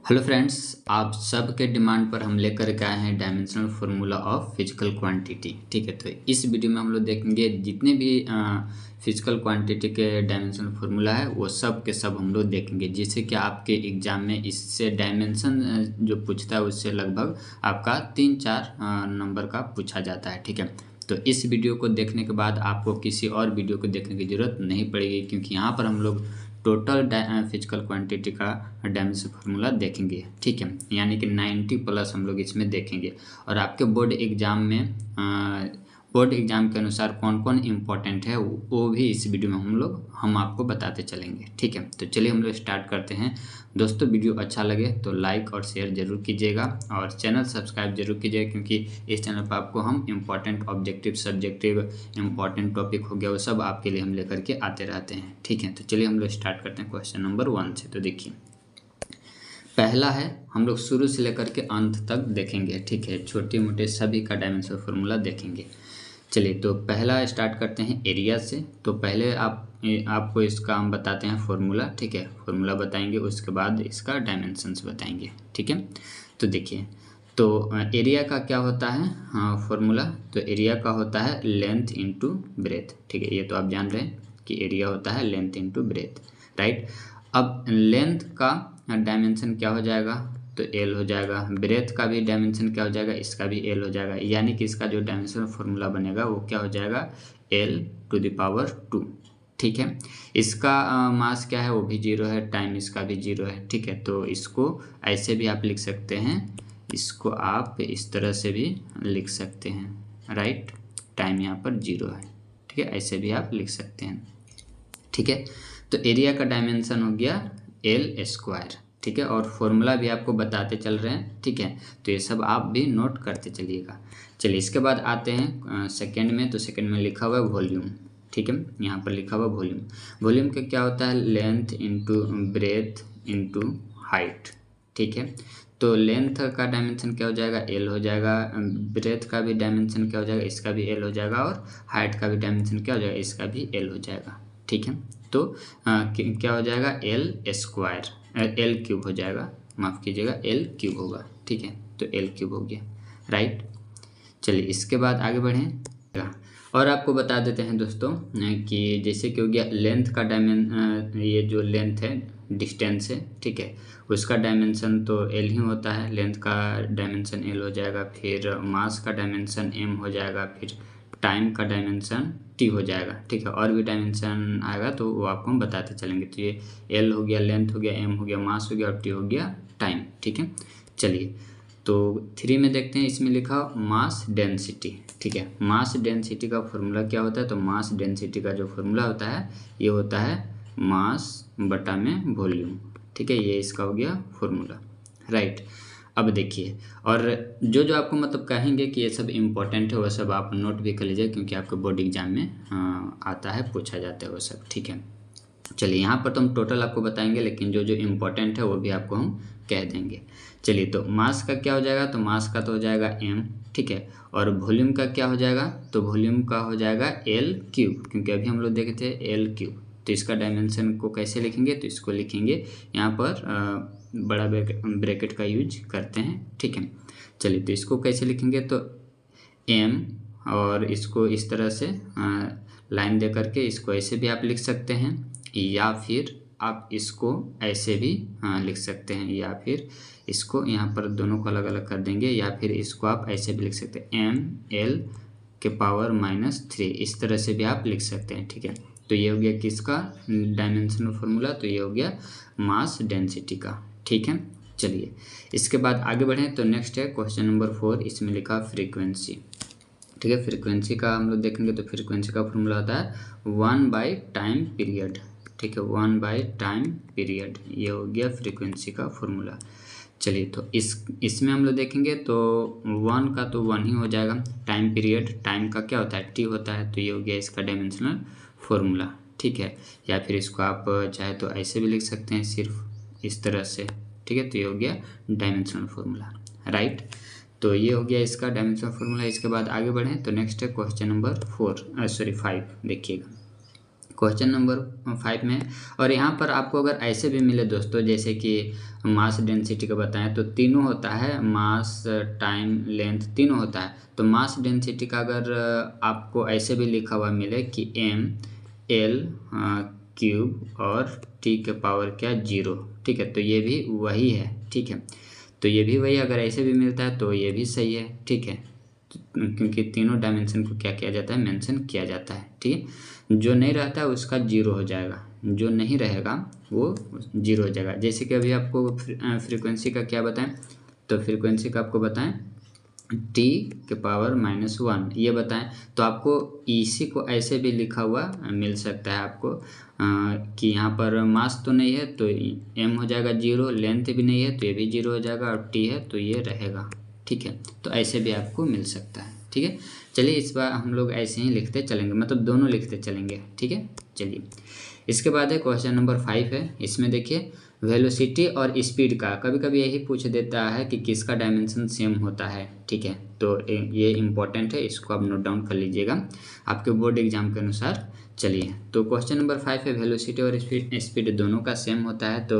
Hello friends, आप सबके demand पर हम लेकर के आए हैं dimensional formula of physical quantity. ठीक है, तो इस वीडियो में हम लोग देखेंगे जितने भी फिजिकल क्वांटिटी के डायमेंशनल फार्मूला है वो सब के सब हम लोग देखेंगे, जिससे कि आपके एग्जाम में इससे डायमेंशन जो पूछता है उससे लगभग आपका 3-4 नंबर का पूछा जाता है। ठीक है, तो इस वीडियो को देखने के बाद आपको किसी और वीडियो को देखने की ज़रूरत नहीं पड़ेगी, क्योंकि यहाँ पर हम लोग टोटल फिजिकल क्वांटिटी का डायमेंशन फार्मूला देखेंगे। ठीक है, यानी कि 90+ हम लोग इसमें देखेंगे। और आपके बोर्ड एग्जाम के अनुसार कौन कौन इम्पोर्टेंट है वो भी इस वीडियो में हम आपको बताते चलेंगे। ठीक है, तो चलिए हम लोग स्टार्ट करते हैं। दोस्तों, वीडियो अच्छा लगे तो लाइक और शेयर जरूर कीजिएगा और चैनल सब्सक्राइब जरूर कीजिएगा, क्योंकि इस चैनल पर आपको हम important objective, subjective, important topic हो गया वो सब आपके लिए हम लेकर के आते रहते हैं। ठीक है, तो चलिए हम लोग स्टार्ट करते हैं क्वेश्चन नंबर 1 से। तो देखिए, पहला है, हम लोग शुरू से लेकर के अंत तक देखेंगे। ठीक है, छोटे मोटे सभी का डायमेंशनल फार्मूला देखेंगे। चलिए, तो पहला स्टार्ट करते हैं एरिया से। तो पहले आपको इसका हम बताते हैं फार्मूला। ठीक है, फार्मूला बताएंगे, उसके बाद इसका डायमेंशंस बताएंगे। ठीक है, तो देखिए, तो एरिया का क्या होता है फार्मूला। तो एरिया का होता है लेंथ इंटू ब्रेथ। ठीक है, ये तो आप जान रहे हैं कि एरिया होता है लेंथ इंटू ब्रेथ, राइट। अब लेंथ का डायमेंशन क्या हो जाएगा, तो एल हो जाएगा। ब्रेथ का भी डायमेंशन क्या हो जाएगा, इसका भी एल हो जाएगा। यानी कि इसका जो डायमेंशन फार्मूला बनेगा वो क्या हो जाएगा, L⁻²। ठीक है, इसका मास क्या है, वो भी 0 है, टाइम इसका भी 0 है। ठीक है, तो इसको ऐसे भी आप लिख सकते हैं, इसको आप इस तरह से भी लिख सकते हैं, राइट। टाइम यहाँ पर 0 है। ठीक है, ऐसे भी आप लिख सकते हैं। ठीक है, तो एरिया का डायमेंशन हो गया L²। ठीक है, और फॉर्मूला भी आपको बताते चल रहे हैं। ठीक है, तो ये सब आप भी नोट करते चलिएगा। चलिए, इसके बाद आते हैं सेकंड में। तो सेकंड में लिखा हुआ है वॉल्यूम। ठीक है, यहाँ पर लिखा हुआ वॉल्यूम। वॉल्यूम का क्या होता है, length into breadth into height. ठीक है, तो लेंथ का डायमेंशन क्या हो जाएगा, एल हो जाएगा। ब्रेथ का भी डायमेंशन क्या हो जाएगा, इसका भी एल हो जाएगा। और हाइट का भी डायमेंशन क्या हो जाएगा, इसका भी एल हो जाएगा। ठीक है, तो क्या हो जाएगा, L² हो जाएगा, माफ़ कीजिएगा, L³ होगा। ठीक है, तो L³ हो गया, राइट। चलिए, इसके बाद आगे बढ़ें। और आपको बता देते हैं दोस्तों कि जैसे कि हो गया लेंथ का ये जो लेंथ है, डिस्टेंस है, ठीक है, उसका डायमेंशन तो L ही होता है। लेंथ का डायमेंशन L हो जाएगा, फिर मास का डायमेंशन M हो जाएगा, फिर टाइम का डायमेंशन T हो जाएगा। ठीक है, और भी डायमेंशन आएगा तो वो आपको हम बताते चलेंगे। तो ये L हो गया, लेंथ हो गया, M हो गया, मास हो गया, और T हो गया टाइम। ठीक है, चलिए, तो 3 में देखते हैं, इसमें लिखा मास डेंसिटी। ठीक है, मास डेंसिटी का फॉर्मूला क्या होता है, तो मास डेंसिटी का जो फॉर्मूला होता है ये होता है मास बटा में वॉल्यूम। ठीक है, ये इसका हो गया फॉर्मूला, राइट। अब देखिए, और जो जो आपको मतलब कहेंगे कि ये सब इम्पोर्टेंट है वो सब आप नोट भी कर लीजिए, क्योंकि आपके बोर्ड एग्जाम में आता है, पूछा जाता है वो सब। ठीक है, चलिए, यहाँ पर तो हम टोटल आपको बताएंगे, लेकिन जो जो इम्पोर्टेंट है वो भी आपको हम कह देंगे। चलिए, तो मास का क्या हो जाएगा, तो मास का तो हो जाएगा M। ठीक है, और वॉल्यूम का क्या हो जाएगा, तो वॉल्यूम का हो जाएगा L³, क्योंकि अभी हम लोग देखे थे L³। तो इसका डायमेंशन को कैसे लिखेंगे, तो इसको लिखेंगे यहाँ पर बड़ा ब्रैकेट का यूज करते हैं। ठीक है, चलिए, तो इसको कैसे लिखेंगे, तो M, और इसको इस तरह से लाइन दे करके इसको ऐसे भी आप लिख सकते हैं, या फिर आप इसको ऐसे भी लिख सकते हैं, या फिर इसको यहाँ पर दोनों को अलग अलग कर देंगे, या फिर इसको आप ऐसे भी लिख सकते हैं, mL⁻³ इस तरह से भी आप लिख सकते हैं। ठीक है, तो ये हो गया किसका डायमेंशनल फार्मूला, तो ये हो गया मास डेंसिटी का। ठीक है, चलिए, इसके बाद आगे बढ़ें। तो नेक्स्ट है क्वेश्चन नंबर 4, इसमें लिखा फ्रीक्वेंसी। ठीक है, फ्रीक्वेंसी का हम लोग देखेंगे। तो फ्रीक्वेंसी का फॉर्मूला होता है 1/टाइम पीरियड। ठीक है, 1/टाइम पीरियड, ये हो गया फ्रीक्वेंसी का फॉर्मूला। चलिए, तो इसमें हम लोग देखेंगे तो 1 का तो 1 ही हो जाएगा। टाइम पीरियड, टाइम का क्या होता है, T होता है, तो ये हो गया इसका डायमेंशनल फार्मूला। ठीक है, या फिर इसको आप चाहे तो ऐसे भी लिख सकते हैं, सिर्फ इस तरह से। ठीक है, तो ये हो गया डायमेंशनल फार्मूला, राइट। तो ये हो गया इसका डायमेंशनल फार्मूला। इसके बाद आगे बढ़ें तो नेक्स्ट है क्वेश्चन नंबर 5। देखिएगा, क्वेश्चन नंबर 5 में। और यहाँ पर आपको अगर ऐसे भी मिले दोस्तों, जैसे कि मास डेंसिटी का बताएं तो तीनों होता है, मास टाइम लेंथ तीनों होता है। तो मास डेंसिटी का अगर आपको ऐसे भी लिखा हुआ मिले कि ml क्यूब और t के पावर क्या 0, ठीक है, तो ये भी वही है, ठीक है। तो ये भी वही, अगर ऐसे भी मिलता है तो ये भी सही है, ठीक है, क्योंकि तीनों डायमेंशन को क्या किया जाता है, मेंशन किया जाता है, ठीक है। जो नहीं रहता है उसका 0 हो जाएगा, जो नहीं रहेगा वो 0 हो जाएगा। जैसे कि अभी आपको फ्रीक्वेंसी का क्या बताएं, तो फ्रीक्वेंसी का आपको बताएं t के पावर -1 ये बताएं। तो आपको इसी को ऐसे भी लिखा हुआ मिल सकता है आपको कि यहाँ पर मास तो नहीं है तो m हो जाएगा 0, लेंथ भी नहीं है तो ये भी 0 हो जाएगा, और t है तो ये रहेगा, ठीक है। तो ऐसे भी आपको मिल सकता है, ठीक है। चलिए इस बार हम लोग ऐसे ही लिखते चलेंगे, मतलब दोनों लिखते चलेंगे, ठीक है। चलिए इसके बाद है क्वेश्चन नंबर 5 है। इसमें देखिए वेलोसिटी और स्पीड का कभी कभी यही पूछ देता है कि किसका डायमेंशन सेम होता है, ठीक है। तो ये इम्पोर्टेंट है, इसको आप नोट डाउन कर लीजिएगा आपके बोर्ड एग्जाम के अनुसार। चलिए तो क्वेश्चन नंबर 5 है, वेलोसिटी और स्पीड दोनों का सेम होता है। तो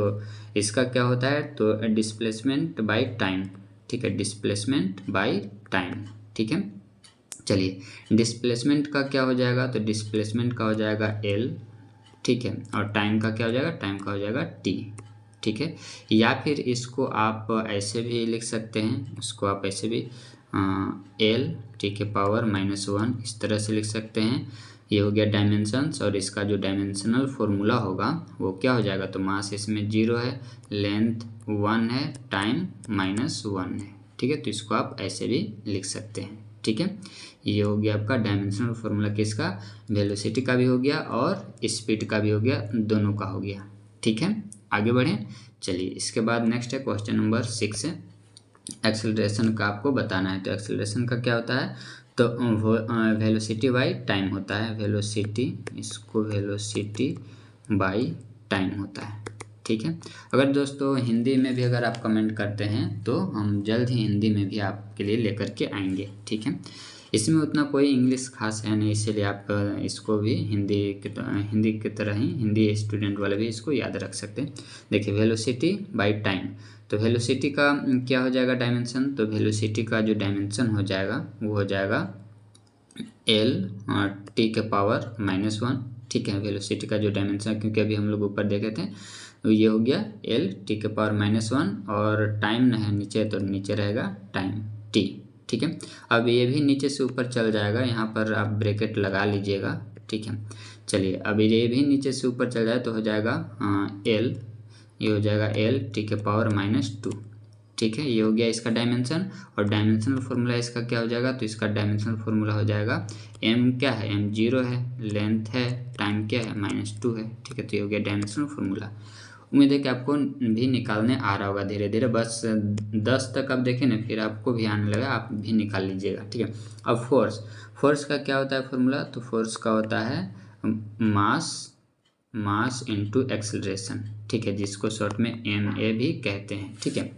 इसका क्या होता है, तो डिस्प्लेसमेंट बाई टाइम, ठीक है, डिस्प्लेसमेंट बाई टाइम, ठीक है। चलिए डिस्प्लेसमेंट का क्या हो जाएगा, तो डिस्प्लेसमेंट का हो जाएगा L, ठीक है, और टाइम का क्या हो जाएगा, टाइम का हो जाएगा T, ठीक है। या फिर इसको आप ऐसे भी लिख सकते हैं, इसको आप ऐसे भी L T के पावर -1 इस तरह से लिख सकते हैं। ये हो गया डायमेंशंस, और इसका जो डायमेंशनल फॉर्मूला होगा वो क्या हो जाएगा, तो मास इसमें 0 है, लेंथ 1 है, टाइम -1 है, ठीक है। तो इसको आप ऐसे भी लिख सकते हैं, ठीक है। ये हो गया आपका डायमेंशनल फॉर्मूला किसका, वेलोसिटी का भी हो गया और स्पीड का भी हो गया, दोनों का हो गया, ठीक है। आगे बढ़ें। चलिए इसके बाद नेक्स्ट है क्वेश्चन नंबर 6 है, एक्सेलरेशन का आपको बताना है। तो एक्सेलरेशन का क्या होता है, तो वेलोसिटी बाई टाइम होता है, वेलोसिटी, इसको वेलोसिटी बाई टाइम होता है, ठीक है। अगर दोस्तों हिंदी में भी अगर आप कमेंट करते हैं तो हम जल्द ही हिंदी में भी आपके लिए लेकर के आएंगे, ठीक है। इसमें उतना कोई इंग्लिश खास है नहीं, इसीलिए आप इसको भी हिंदी की तरह ही हिंदी स्टूडेंट वाले भी इसको याद रख सकते हैं। देखिए वेलोसिटी बाई टाइम, तो वेलोसिटी का क्या हो जाएगा डायमेंशन, तो वेलोसिटी का जो डायमेंशन हो जाएगा वो हो जाएगा L T के पावर -1, ठीक है। वेलोसिटी का जो डायमेंशन, क्योंकि अभी हम लोग ऊपर देखे थे, तो ये हो गया L T के पावर -1, और टाइम है नीचे तो नीचे रहेगा टाइम T, ठीक है। अब ये भी नीचे से ऊपर चल जाएगा, यहाँ पर आप ब्रैकेट लगा लीजिएगा, ठीक है। चलिए अब ये भी नीचे से ऊपर चल जाए तो हो जाएगा L, ये हो जाएगा L T के पावर -2, ठीक है। ये हो गया इसका डायमेंशन, और डायमेंशनल फार्मूला इसका क्या हो जाएगा, तो इसका डायमेंशनल फार्मूला हो जाएगा m क्या है, m 0 है, लेंथ है, टाइम क्या है -2 है, ठीक है। तो ये हो गया डायमेंशनल फार्मूला। उम्मीद है कि आपको भी निकालने आ रहा होगा धीरे धीरे, बस 10 तक आप देखें ना, फिर आपको भी आने लगा, आप भी निकाल लीजिएगा, ठीक है। अब फोर्स का क्या होता है फार्मूला, तो फोर्स का होता है मास इनटू एक्सेलरेशन, ठीक है, जिसको शॉर्ट में MA भी कहते हैं, ठीक है,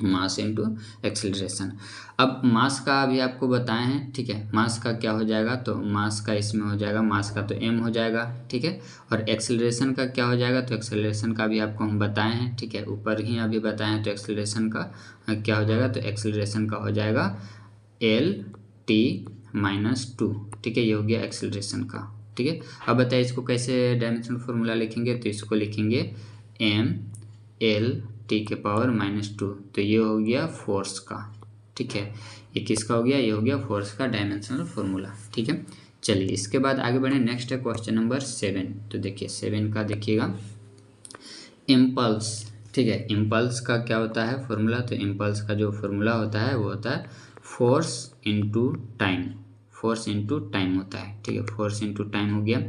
मास इनटू एक्सेलरेशन। अब मास का अभी आपको बताए हैं, ठीक है। मास का क्या हो जाएगा, तो मास का इसमें हो जाएगा, मास का तो m हो जाएगा, ठीक है। और एक्सेलरेशन का क्या हो जाएगा, तो एक्सेलरेशन का भी आपको हम बताए हैं, ठीक है, ऊपर ही अभी बताए हैं। तो एक्सेलरेशन का क्या हो जाएगा, तो एक्सेलरेशन का हो जाएगा L T -2, ठीक है। ये हो गया एक्सेलरेशन का, ठीक है। अब बताइए इसको कैसे डायमेंशनल फार्मूला लिखेंगे, तो इसको लिखेंगे m L T के पावर -2, तो ये हो गया फोर्स का, ठीक है। ये किसका हो गया, ये हो गया फोर्स का डायमेंशनल फार्मूला, ठीक है। चलिए इसके बाद आगे बढ़े, नेक्स्ट है क्वेश्चन नंबर 7। तो देखिए 7 का देखिएगा, इम्पल्स, ठीक है। इम्पल्स का क्या होता है फार्मूला, तो इम्पल्स का जो फार्मूला होता है वो होता है force into time, force into time होता है, ठीक है। फोर्स इनटू टाइम हो गया।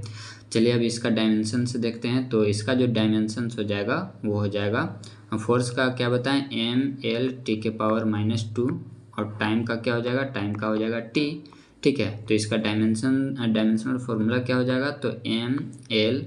चलिए अब इसका डायमेंशन से देखते हैं, तो इसका जो डायमेंशन हो जाएगा वो हो जाएगा, फोर्स का क्या बताएं, ML T के पावर -2, और टाइम का क्या हो जाएगा, टाइम का हो जाएगा T, ठीक है। तो इसका डायमेंशनल फार्मूला क्या हो जाएगा, तो ML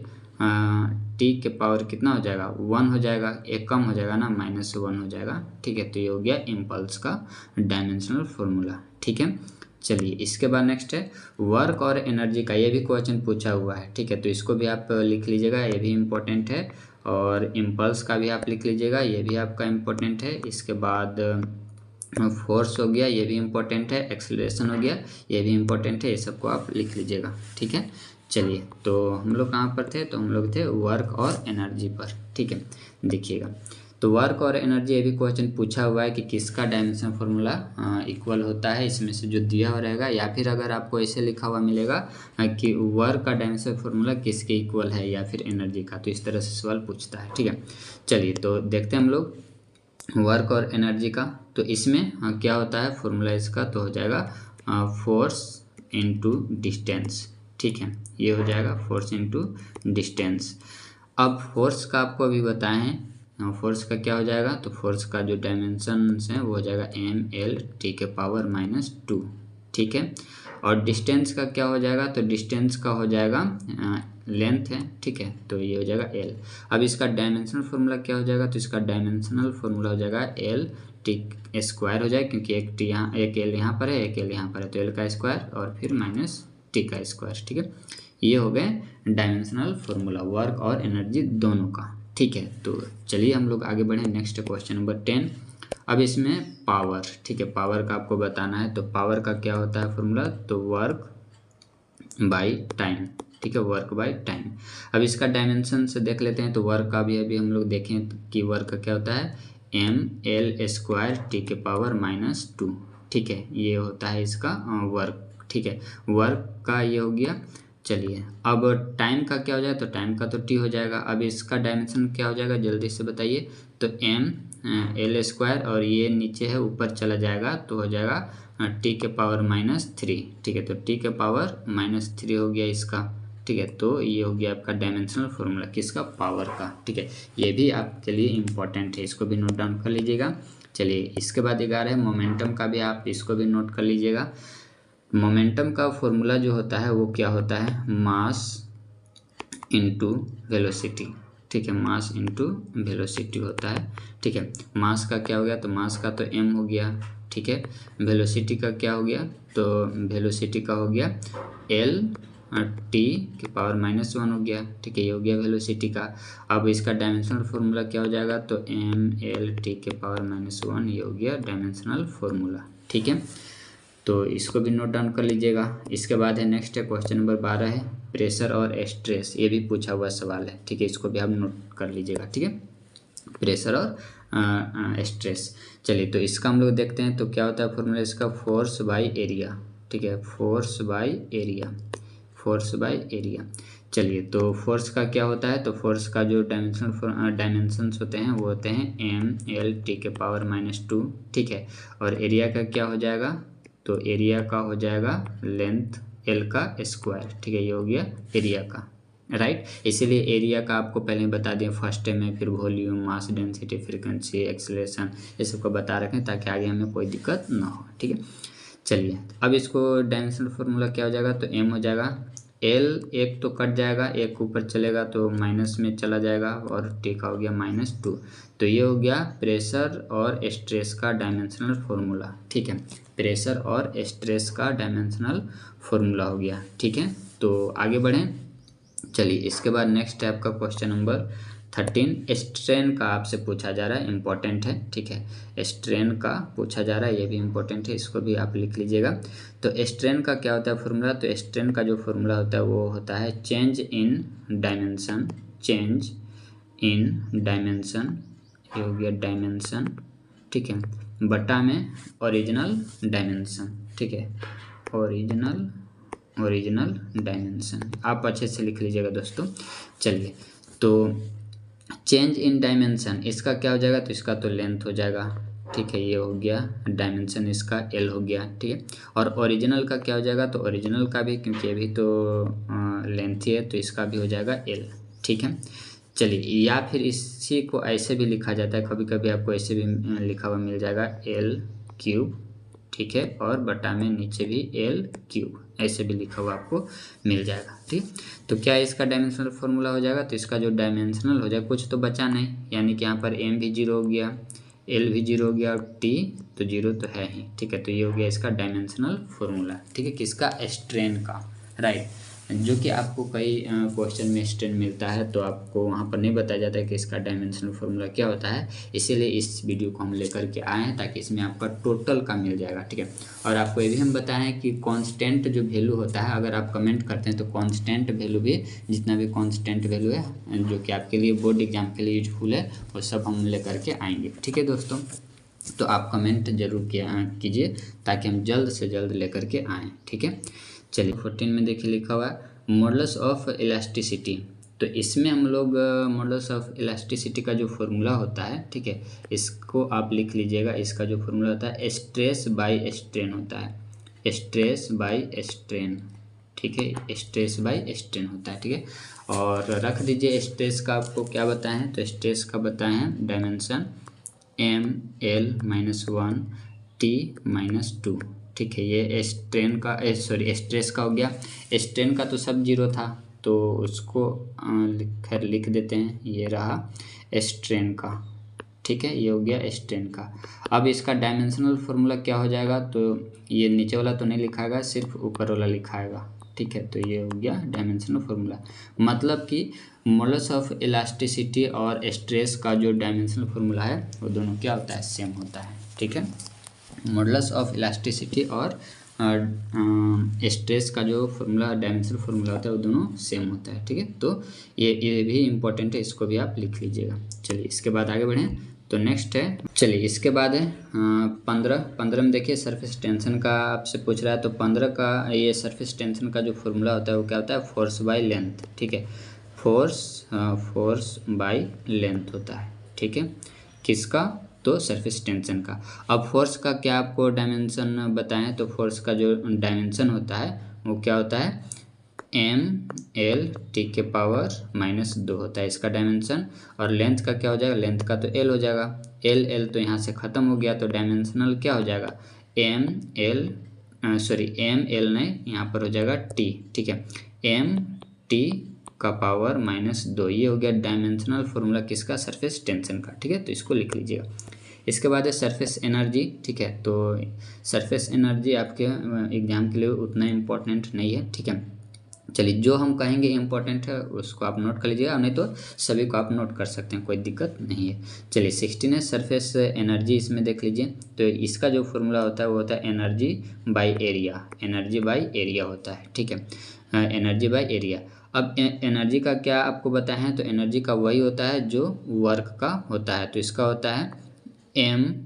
T के पावर कितना हो जाएगा, 1 हो जाएगा, एक कम हो जाएगा ना, -1 हो जाएगा, ठीक है। तो ये हो गया इम्पल्स का डायमेंशनल फार्मूला, ठीक है। चलिए इसके बाद नेक्स्ट है वर्क और एनर्जी का, ये भी क्वेश्चन पूछा हुआ है, ठीक है। तो इसको भी आप लिख लीजिएगा, ये भी इम्पोर्टेंट है। और इम्पल्स का भी आप लिख लीजिएगा, ये भी आपका इम्पोर्टेंट है। इसके बाद फोर्स हो गया, ये भी इम्पोर्टेंट है। एक्सेलरेशन हो गया, ये भी इम्पोर्टेंट है। ये सबको आप लिख लीजिएगा, ठीक है। चलिए तो हम लोग कहाँ पर थे, तो हम लोग थे वर्क और एनर्जी पर, ठीक है। देखिएगा तो वर्क और एनर्जी, ये भी क्वेश्चन पूछा हुआ है कि किसका डायमेंशन फार्मूला इक्वल होता है, इसमें से जो दिया हुआ रहेगा, या फिर अगर आपको ऐसे लिखा हुआ मिलेगा कि वर्क का डायमेंशन फार्मूला किसके इक्वल है या फिर एनर्जी का, तो इस तरह से सवाल पूछता है, ठीक है। चलिए तो देखते हैं हम लोग वर्क और एनर्जी का। तो इसमें क्या होता है फॉर्मूला इसका, तो हो जाएगा फोर्स इनटू डिस्टेंस, ठीक है। ये हो जाएगा फोर्स इनटू डिस्टेंस। अब फोर्स का आपको अभी बताए हैं, फोर्स का क्या हो जाएगा, तो फोर्स का जो डायमेंशंस हैं वो हो जाएगा ml के पावर -2, ठीक है। और डिस्टेंस का क्या हो जाएगा, तो डिस्टेंस का हो जाएगा लेंथ है, ठीक है। तो ये हो जाएगा l। अब इसका डायमेंशनल फार्मूला क्या हो जाएगा, तो इसका डायमेंशनल फार्मूला हो जाएगा l t स्क्वायर हो जाएगा, क्योंकि एक t यहाँ, एक l यहाँ पर है, एक l यहाँ पर है, तो l का स्क्वायर और फिर -t का स्क्वायर, ठीक है। ये हो गए डायमेंशनल फार्मूला वर्क और एनर्जी दोनों का, ठीक है। तो चलिए हम लोग आगे बढ़े नेक्स्ट क्वेश्चन नंबर 10। अब इसमें पावर, ठीक है, पावर का आपको बताना है। तो पावर का क्या होता है फॉर्मूला, तो वर्क बाई टाइम, ठीक है, वर्क बाई टाइम। अब इसका डायमेंशन से देख लेते हैं। तो वर्क का भी अभी हम लोग देखें कि वर्क का क्या होता है ml² t⁻², ठीक है। ये होता है इसका वर्क, ठीक है। वर्क का ये हो गया। चलिए अब टाइम का क्या हो जाए, तो टाइम का तो t हो जाएगा। अब इसका डायमेंशन क्या हो जाएगा जल्दी से बताइए, तो ml² और ये नीचे है ऊपर चला जाएगा, तो हो जाएगा t⁻⁻3, ठीक है। तो t⁻⁻3 हो गया इसका, ठीक है। तो ये हो गया आपका डायमेंशनल फार्मूला किसका, पावर का, ठीक है। ये भी आपके लिए इम्पोर्टेंट है, इसको भी नोट डाउन कर लीजिएगा। चलिए इसके बाद 11 है मोमेंटम का भी, आप इसको भी नोट कर लीजिएगा। मोमेंटम का फॉर्मूला जो होता है वो क्या होता है, मास इनटू वेलोसिटी, ठीक है। मास इनटू वेलोसिटी होता है, ठीक है। मास का क्या हो गया, तो मास का तो m हो गया, ठीक है। वेलोसिटी का क्या हो गया, तो वेलोसिटी का हो गया l t⁻⁻1 हो गया, ठीक है। ये हो गया वेलोसिटी का। अब इसका डायमेंशनल फार्मूला क्या हो जाएगा, तो ml t⁻⁻1, ये हो गया डायमेंशनल फार्मूला, ठीक है। तो इसको भी नोट डाउन कर लीजिएगा। इसके बाद है नेक्स्ट है क्वेश्चन नंबर 12 है प्रेशर और स्ट्रेस, ये भी पूछा हुआ सवाल है, ठीक है। इसको भी आप नोट कर लीजिएगा, ठीक है, प्रेशर और स्ट्रेस। चलिए तो इसका हम लोग देखते हैं। तो क्या होता है फॉर्मूला इसका, फोर्स बाई एरिया, ठीक है, force by area, force by area. चलिए तो फोर्स का क्या होता है, तो फोर्स का जो डायमेंशंस होते हैं वो होते हैं ml t⁻⁻2, ठीक है। और एरिया का क्या हो जाएगा, तो एरिया का हो जाएगा लेंथ l का स्क्वायर, ठीक है। ये हो गया एरिया का, राइट। इसीलिए एरिया का आपको पहले बता दिए फर्स्ट में, फिर वॉल्यूम, मास, डेंसिटी, फ्रीक्वेंसी, एक्सेलरेशन, ये सबको बता रखें ताकि आगे हमें कोई दिक्कत ना हो, ठीक है। चलिए अब इसको डायमेंशनल फार्मूला क्या हो जाएगा, तो m हो जाएगा l, एक तो कट जाएगा, एक ऊपर चलेगा तो माइनस में चला जाएगा, और t का हो गया -2। तो ये हो गया प्रेशर और स्ट्रेस का डायमेंशनल फार्मूला, ठीक है। प्रेशर और स्ट्रेस का डायमेंशनल फार्मूला हो गया, ठीक है। तो आगे बढ़ें। चलिए इसके बाद नेक्स्ट है आपका क्वेश्चन नंबर 13। स्ट्रेन का आपसे पूछा जा रहा है, इम्पोर्टेंट है, ठीक है। स्ट्रेन का पूछा जा रहा है, ये भी इम्पोर्टेंट है, इसको भी आप लिख लीजिएगा। तो स्ट्रेन का क्या होता है फॉर्मूला, तो स्ट्रेन का जो फॉर्मूला होता है वो होता है change in dimension, change in dimension, ये हो गया डायमेंशन, ठीक है, बटा में ओरिजिनल डायमेंशन, ठीक है, ओरिजिनल डायमेंशन। आप अच्छे से लिख लीजिएगा दोस्तों। चलिए तो चेंज इन डायमेंशन इसका क्या हो जाएगा, तो इसका तो लेंथ हो जाएगा, ठीक है। ये हो गया डायमेंशन इसका l हो गया, ठीक है। और ओरिजिनल का क्या हो जाएगा, तो ओरिजिनल का भी, क्योंकि अभी तो लेंथ ही है, तो इसका भी हो जाएगा l, ठीक है। चलिए या फिर इसी को ऐसे भी लिखा जाता है, कभी कभी आपको ऐसे भी लिखा हुआ मिल जाएगा l3, ठीक है, और बटा में नीचे भी l3, ऐसे भी लिखा हुआ आपको मिल जाएगा, ठीक। तो क्या इसका डायमेंशनल फार्मूला हो जाएगा, तो इसका जो डायमेंशनल हो जाएगा, कुछ तो बचा नहीं, यानी कि यहाँ पर m भी 0 हो गया, एल भी 0 हो गया और टी तो 0 तो है ही, ठीक है। तो ये हो गया इसका डायमेंशनल फॉर्मूला, ठीक है, किसका, स्ट्रेन का, राइट, जो कि आपको कई क्वेश्चन में स्ट्रेन मिलता है तो आपको वहाँ पर नहीं बताया जाता है कि इसका डायमेंशनल फॉर्मूला क्या होता है। इसीलिए इस वीडियो को हम लेकर के आए हैं ताकि इसमें आपका टोटल का मिल जाएगा, ठीक है। और आपको ये भी हम बताएं कि कांस्टेंट जो वैल्यू होता है, अगर आप कमेंट करते हैं तो कांस्टेंट वैल्यू भी, जितना भी कांस्टेंट वैल्यू है जो कि आपके लिए बोर्ड एग्जाम के लिए यूजफुल है, वो सब हम लेकर के आएंगे, ठीक है दोस्तों। तो आप कमेंट जरूर कीजिए ताकि हम जल्द से जल्द लेकर के आएँ, ठीक है। चलिए 14 में देखिए लिखा हुआ है मॉडुलस ऑफ इलास्टिसिटी। तो इसमें हम लोग मॉडुलस ऑफ इलास्टिसिटी का जो फॉर्मूला होता है, ठीक है, इसको आप लिख लीजिएगा। इसका जो फॉर्मूला होता है स्ट्रेस बाय स्ट्रेन होता है, स्ट्रेस बाय स्ट्रेन, ठीक है, स्ट्रेस बाय स्ट्रेन होता है, ठीक है। और रख दीजिए स्ट्रेस का आपको क्या बताएं हैं, तो स्ट्रेस का बताएं हैं डायमेंशन ML-1 T-2, ठीक है। ये स्ट्रेन का स्ट्रेस का हो गया। स्ट्रेन का तो सब 0 था तो उसको खैर लिख देते हैं, ये रहा स्ट्रेन का, ठीक है, ये हो गया स्ट्रेन का। अब इसका डायमेंशनल फॉर्मूला क्या हो जाएगा, तो ये नीचे वाला तो नहीं लिखाएगा, सिर्फ ऊपर वाला लिखाएगा, ठीक है। तो ये हो गया डायमेंशनल फॉर्मूला, मतलब कि मॉडुलस ऑफ इलास्टिसिटी और स्ट्रेस का जो डायमेंशनल फॉर्मूला है वो दोनों क्या होता है, सेम होता है, ठीक है। मॉडुलस ऑफ इलास्टिसिटी और स्ट्रेस का जो फॉर्मूला, डायमेंशनल फॉर्मूला होता है, वो दोनों सेम होता है, ठीक है। तो ये भी इम्पोर्टेंट है, इसको भी आप लिख लीजिएगा। चलिए इसके बाद आगे बढ़ें, तो नेक्स्ट है, चलिए इसके बाद है 15 में देखिए सरफेस टेंशन का आपसे पूछ रहा है। तो 15 का ये सरफेस टेंशन का जो फॉर्मूला होता है वो क्या होता है, फोर्स बाय लेंथ, ठीक है, फोर्स बाय लेंथ होता है, ठीक है, किसका, तो सरफेस टेंशन का। अब फोर्स का क्या आपको डायमेंशन बताएं, तो फोर्स का जो डायमेंशन होता है वो क्या होता है, ML-T⁻⁻2 होता है इसका डायमेंशन। और लेंथ का क्या हो जाएगा, लेंथ का तो L हो जाएगा, L तो यहाँ से ख़त्म हो गया, तो डायमेंशनल क्या हो जाएगा, ML नहीं, यहाँ पर हो जाएगा T, ठीक है, MT⁻², ये हो गया डायमेंशनल फॉर्मूला किसका, सरफेस टेंशन का, ठीक है। तो इसको लिख लीजिएगा। इसके बाद है सरफेस एनर्जी, ठीक है। तो सरफेस एनर्जी आपके एग्जाम के लिए उतना इम्पोर्टेंट नहीं है, ठीक है। चलिए जो हम कहेंगे इम्पोर्टेंट है उसको आप नोट कर लीजिएगा, नहीं तो सभी को आप नोट कर सकते हैं, कोई दिक्कत नहीं है। चलिए 16 है सरफेस एनर्जी, इसमें देख लीजिए। तो इसका जो फॉर्मूला होता है वो होता है energy by area, energy by area होता है, ठीक है, एनर्जी बाय एरिया। अब एनर्जी का क्या आपको बताएं, तो एनर्जी का वही होता है जो वर्क का होता है। तो इसका होता है L²T⁻²,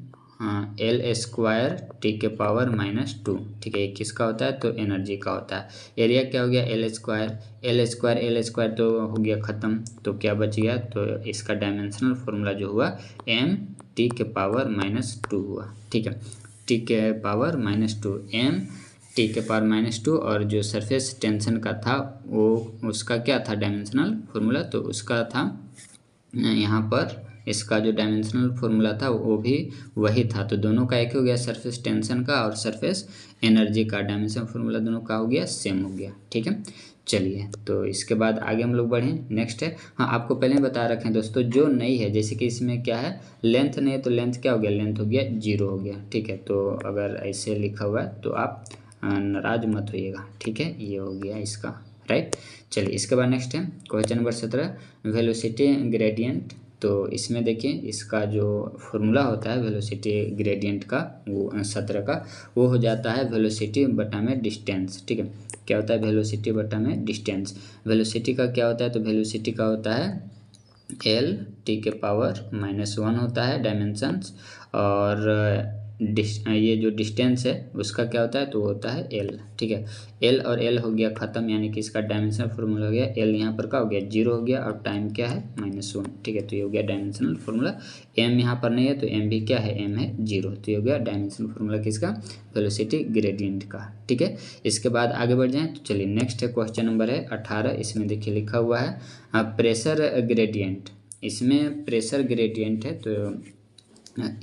ठीक है, ये किसका होता है, तो एनर्जी का होता है। एरिया क्या हो गया, L² तो हो गया ख़त्म, तो क्या बच गया, तो इसका डायमेंशनल फॉर्मूला जो हुआ MT⁻² हुआ, ठीक है, T⁻², MT⁻²। और जो सरफेस टेंशन का था वो उसका क्या था डायमेंशनल फॉर्मूला, तो उसका था यहाँ पर इसका जो डायमेंशनल फॉर्मूला था वो भी वही था। तो दोनों का एक हो गया, सरफेस टेंशन का और सरफेस एनर्जी का डायमेंशनल फॉर्मूला दोनों का हो गया, सेम हो गया, ठीक है। चलिए तो इसके बाद आगे हम लोग बढ़ें, नेक्स्ट है, हाँ आपको पहले बता रखें दोस्तों, जो नहीं है, जैसे कि इसमें क्या है, लेंथ नहीं है, तो लेंथ क्या हो गया, लेंथ हो गया 0 हो गया, ठीक है। तो अगर ऐसे लिखा हुआ है तो आप नाराज मत होइएगा, ठीक है, ये हो गया इसका, राइट। चलिए इसके बाद नेक्स्ट है क्वेश्चन नंबर 17, वेलोसिटी ग्रेडियंट। तो इसमें देखिए इसका जो फॉर्मूला होता है वेलोसिटी ग्रेडियंट का, वो 17 का, वो हो जाता है वेलोसिटी बटा में डिस्टेंस, ठीक है। क्या होता है, वेलोसिटी बटा में डिस्टेंस। वेलोसिटी का क्या होता है, तो वेलोसिटी का होता है L⁻⁻1 होता है डायमेंशंस, और ये जो डिस्टेंस है उसका क्या होता है, तो वो होता है L, ठीक है। L और L हो गया ख़त्म, यानी कि इसका डायमेंशनल फॉर्मूला हो गया L, यहाँ पर क्या हो गया 0 हो गया, और टाइम क्या है -1, ठीक है। तो ये हो गया डायमेंशनल फॉर्मूला। M यहाँ पर नहीं है तो M भी क्या है, M है 0, तो ये हो गया डायमेंशनल फॉर्मूला किसका, वेलोसिटी ग्रेडियंट का, ठीक है। इसके बाद आगे बढ़ जाएँ, तो चलिए नेक्स्ट है क्वेश्चन नंबर है 18, इसमें देखिए लिखा हुआ है प्रेशर ग्रेडियंट। इसमें प्रेशर ग्रेडियंट है, तो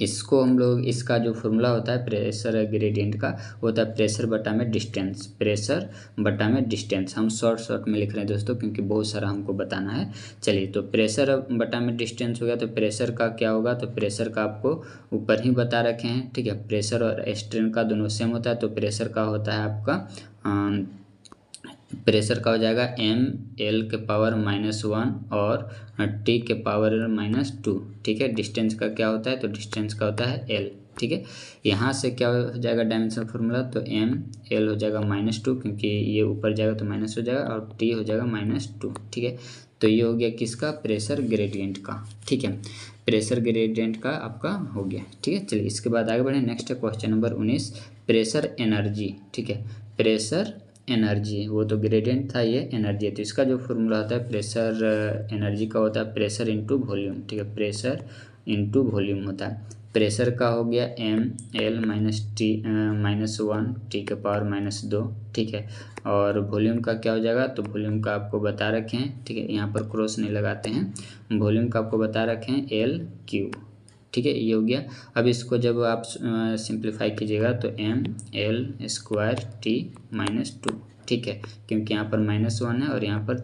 इसको हम लोग, इसका जो फॉर्मूला होता है प्रेशर ग्रेडियंट का, वो होता है प्रेशर बटा में डिस्टेंस, प्रेशर बटा में डिस्टेंस। हम शॉर्ट में लिख रहे हैं दोस्तों क्योंकि बहुत सारा हमको बताना है। चलिए, तो प्रेशर बटा में डिस्टेंस हो गया, तो प्रेशर का क्या होगा, तो प्रेशर का आपको ऊपर ही बता रखे हैं, ठीक है। प्रेशर और स्ट्रेन का दोनों सेम होता है, तो प्रेशर का होता है आपका प्रेशर का हो जाएगा ml के पावर -1 और t के पावर -2, ठीक है। डिस्टेंस का क्या होता है, तो डिस्टेंस का होता है l, ठीक है। यहाँ से क्या हो जाएगा डायमेंशन फार्मूला, तो ml हो जाएगा -2 क्योंकि ये ऊपर जाएगा तो माइनस हो जाएगा, और t हो जाएगा -2, ठीक है। तो ये हो गया किसका, प्रेशर ग्रेडियंट का, ठीक है। प्रेशर ग्रेडियंट का आपका हो गया, ठीक है। चलिए इसके बाद आगे बढ़े। नेक्स्ट है क्वेश्चन नंबर 19, प्रेशर एनर्जी, ठीक है। प्रेशर एनर्जी, वो तो ग्रेडियंट था, ये एनर्जी है। तो इसका जो फॉर्मूला होता है प्रेशर एनर्जी का होता है प्रेशर इंटू वॉल्यूम, ठीक है। प्रेशर इंटू वॉल्यूम होता है। प्रेशर का हो गया ml -1 t के पावर -2, ठीक है। और वॉल्यूम का क्या हो जाएगा, तो वॉल्यूम का आपको बता रखे हैं, ठीक है। यहाँ पर क्रॉस नहीं लगाते हैं। वॉल्यूम का आपको बता रखे हैं L3, ठीक है। ये हो गया। अब इसको जब आप सिंप्लीफाई कीजिएगा तो ml² t -2, ठीक है, क्योंकि यहाँ पर -1 है और यहाँ पर